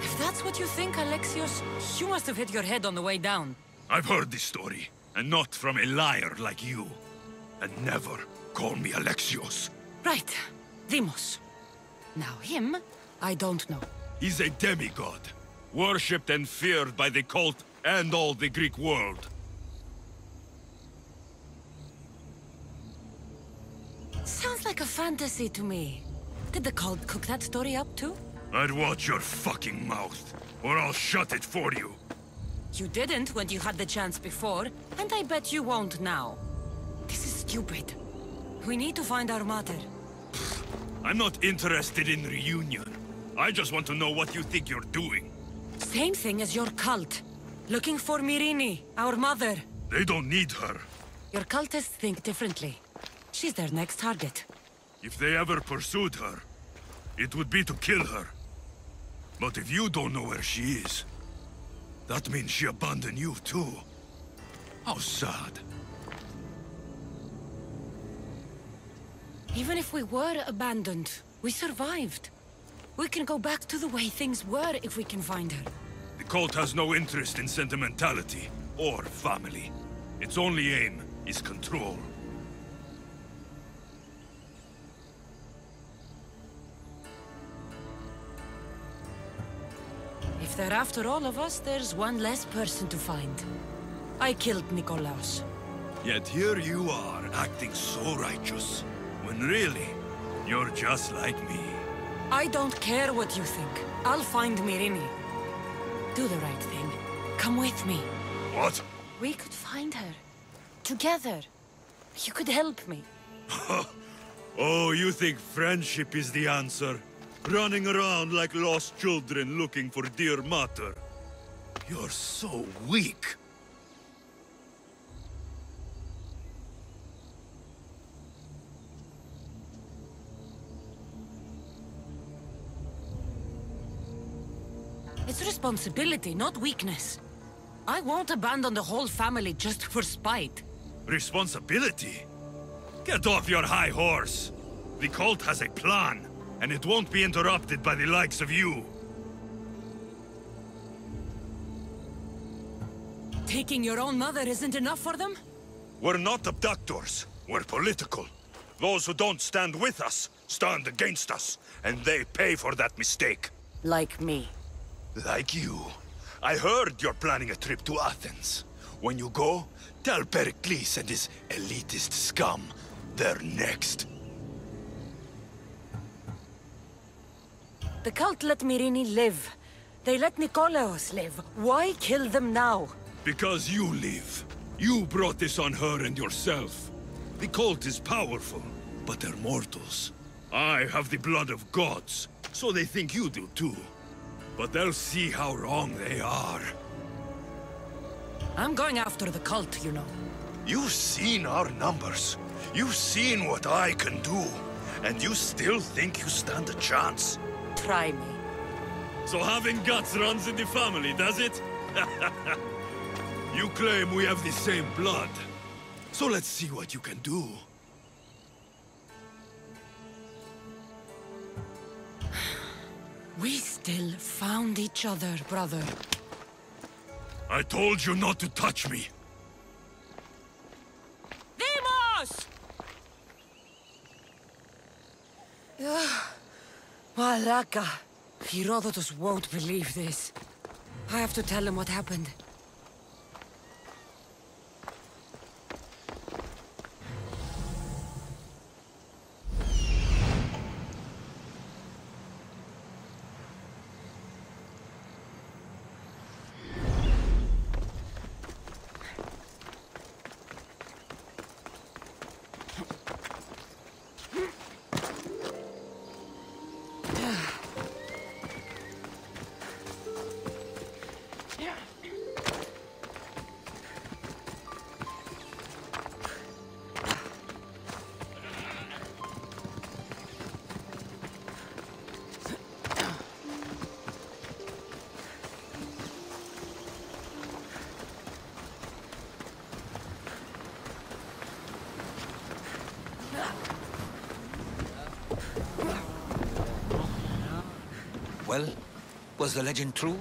If that's what you think, Alexios, you must have hit your head on the way down. I've heard this story, and not from a liar like you. And never call me Alexios. Right. Demos. Now him, I don't know. He's a demigod, worshipped and feared by the cult and all the Greek world. Sounds like a fantasy to me. Did the cult cook that story up too? I'd watch your fucking mouth, or I'll shut it for you. You didn't when you had the chance before, and I bet you won't now. This is stupid. We need to find our mother. I'm not interested in reunion. I just want to know what you think you're doing. Same thing as your cult. Looking for Myrrine, our mother. They don't need her. Your cultists think differently. She's their next target. If they ever pursued her, it would be to kill her. But if you don't know where she is, that means she abandoned you too. How sad. Even if we were abandoned, we survived. We can go back to the way things were if we can find her. The cult has no interest in sentimentality or family. Its only aim is control. If they're after all of us, there's one less person to find. I killed Nikolaos. Yet here you are, acting so righteous, when really, you're just like me. I don't care what you think. I'll find Myrrine. Do the right thing. Come with me. What? We could find her. Together. You could help me. Oh, you think friendship is the answer? Running around like lost children looking for dear mother. You're so weak. It's responsibility, not weakness. I won't abandon the whole family just for spite. Responsibility? Get off your high horse. The cult has a plan, and it won't be interrupted by the likes of you. Taking your own mother isn't enough for them? We're not abductors. We're political. Those who don't stand with us, stand against us, and they pay for that mistake. Like me. Like you. I heard you're planning a trip to Athens. When you go, tell Pericles and his elitist scum they're next. The cult let Myrrine live. They let Nikolaos live. Why kill them now? Because you live. You brought this on her and yourself. The cult is powerful, but they're mortals. I have the blood of gods, so they think you do too. But they'll see how wrong they are. I'm going after the cult, you know. You've seen our numbers. You've seen what I can do. And you still think you stand a chance? Try me. So having guts runs in the family, does it? You claim we have the same blood. So let's see what you can do. We still found each other, brother. I told you not to touch me. Demos! Malaka. Herodotus won't believe this. I have to tell him what happened. Well, was the legend true?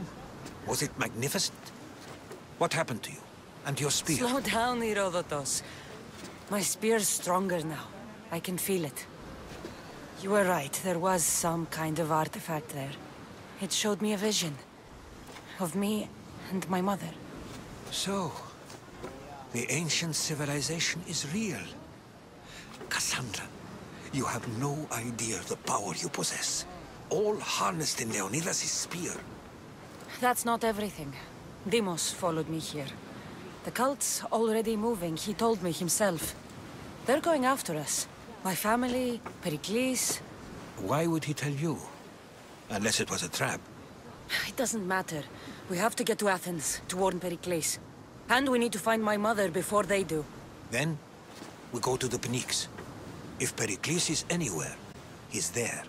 Was it magnificent? What happened to you? And your spear? Slow down, Herodotus. My spear's stronger now. I can feel it. You were right, there was some kind of artifact there. It showed me a vision. Of me and my mother. So, the ancient civilization is real. Cassandra, you have no idea the power you possess. All harnessed in Leonidas' spear. That's not everything. Demos followed me here. The cult's already moving, he told me himself. They're going after us. My family, Pericles. Why would he tell you? Unless it was a trap. It doesn't matter. We have to get to Athens, to warn Pericles. And we need to find my mother before they do. Then, we go to the Pnyx. If Pericles is anywhere, he's there.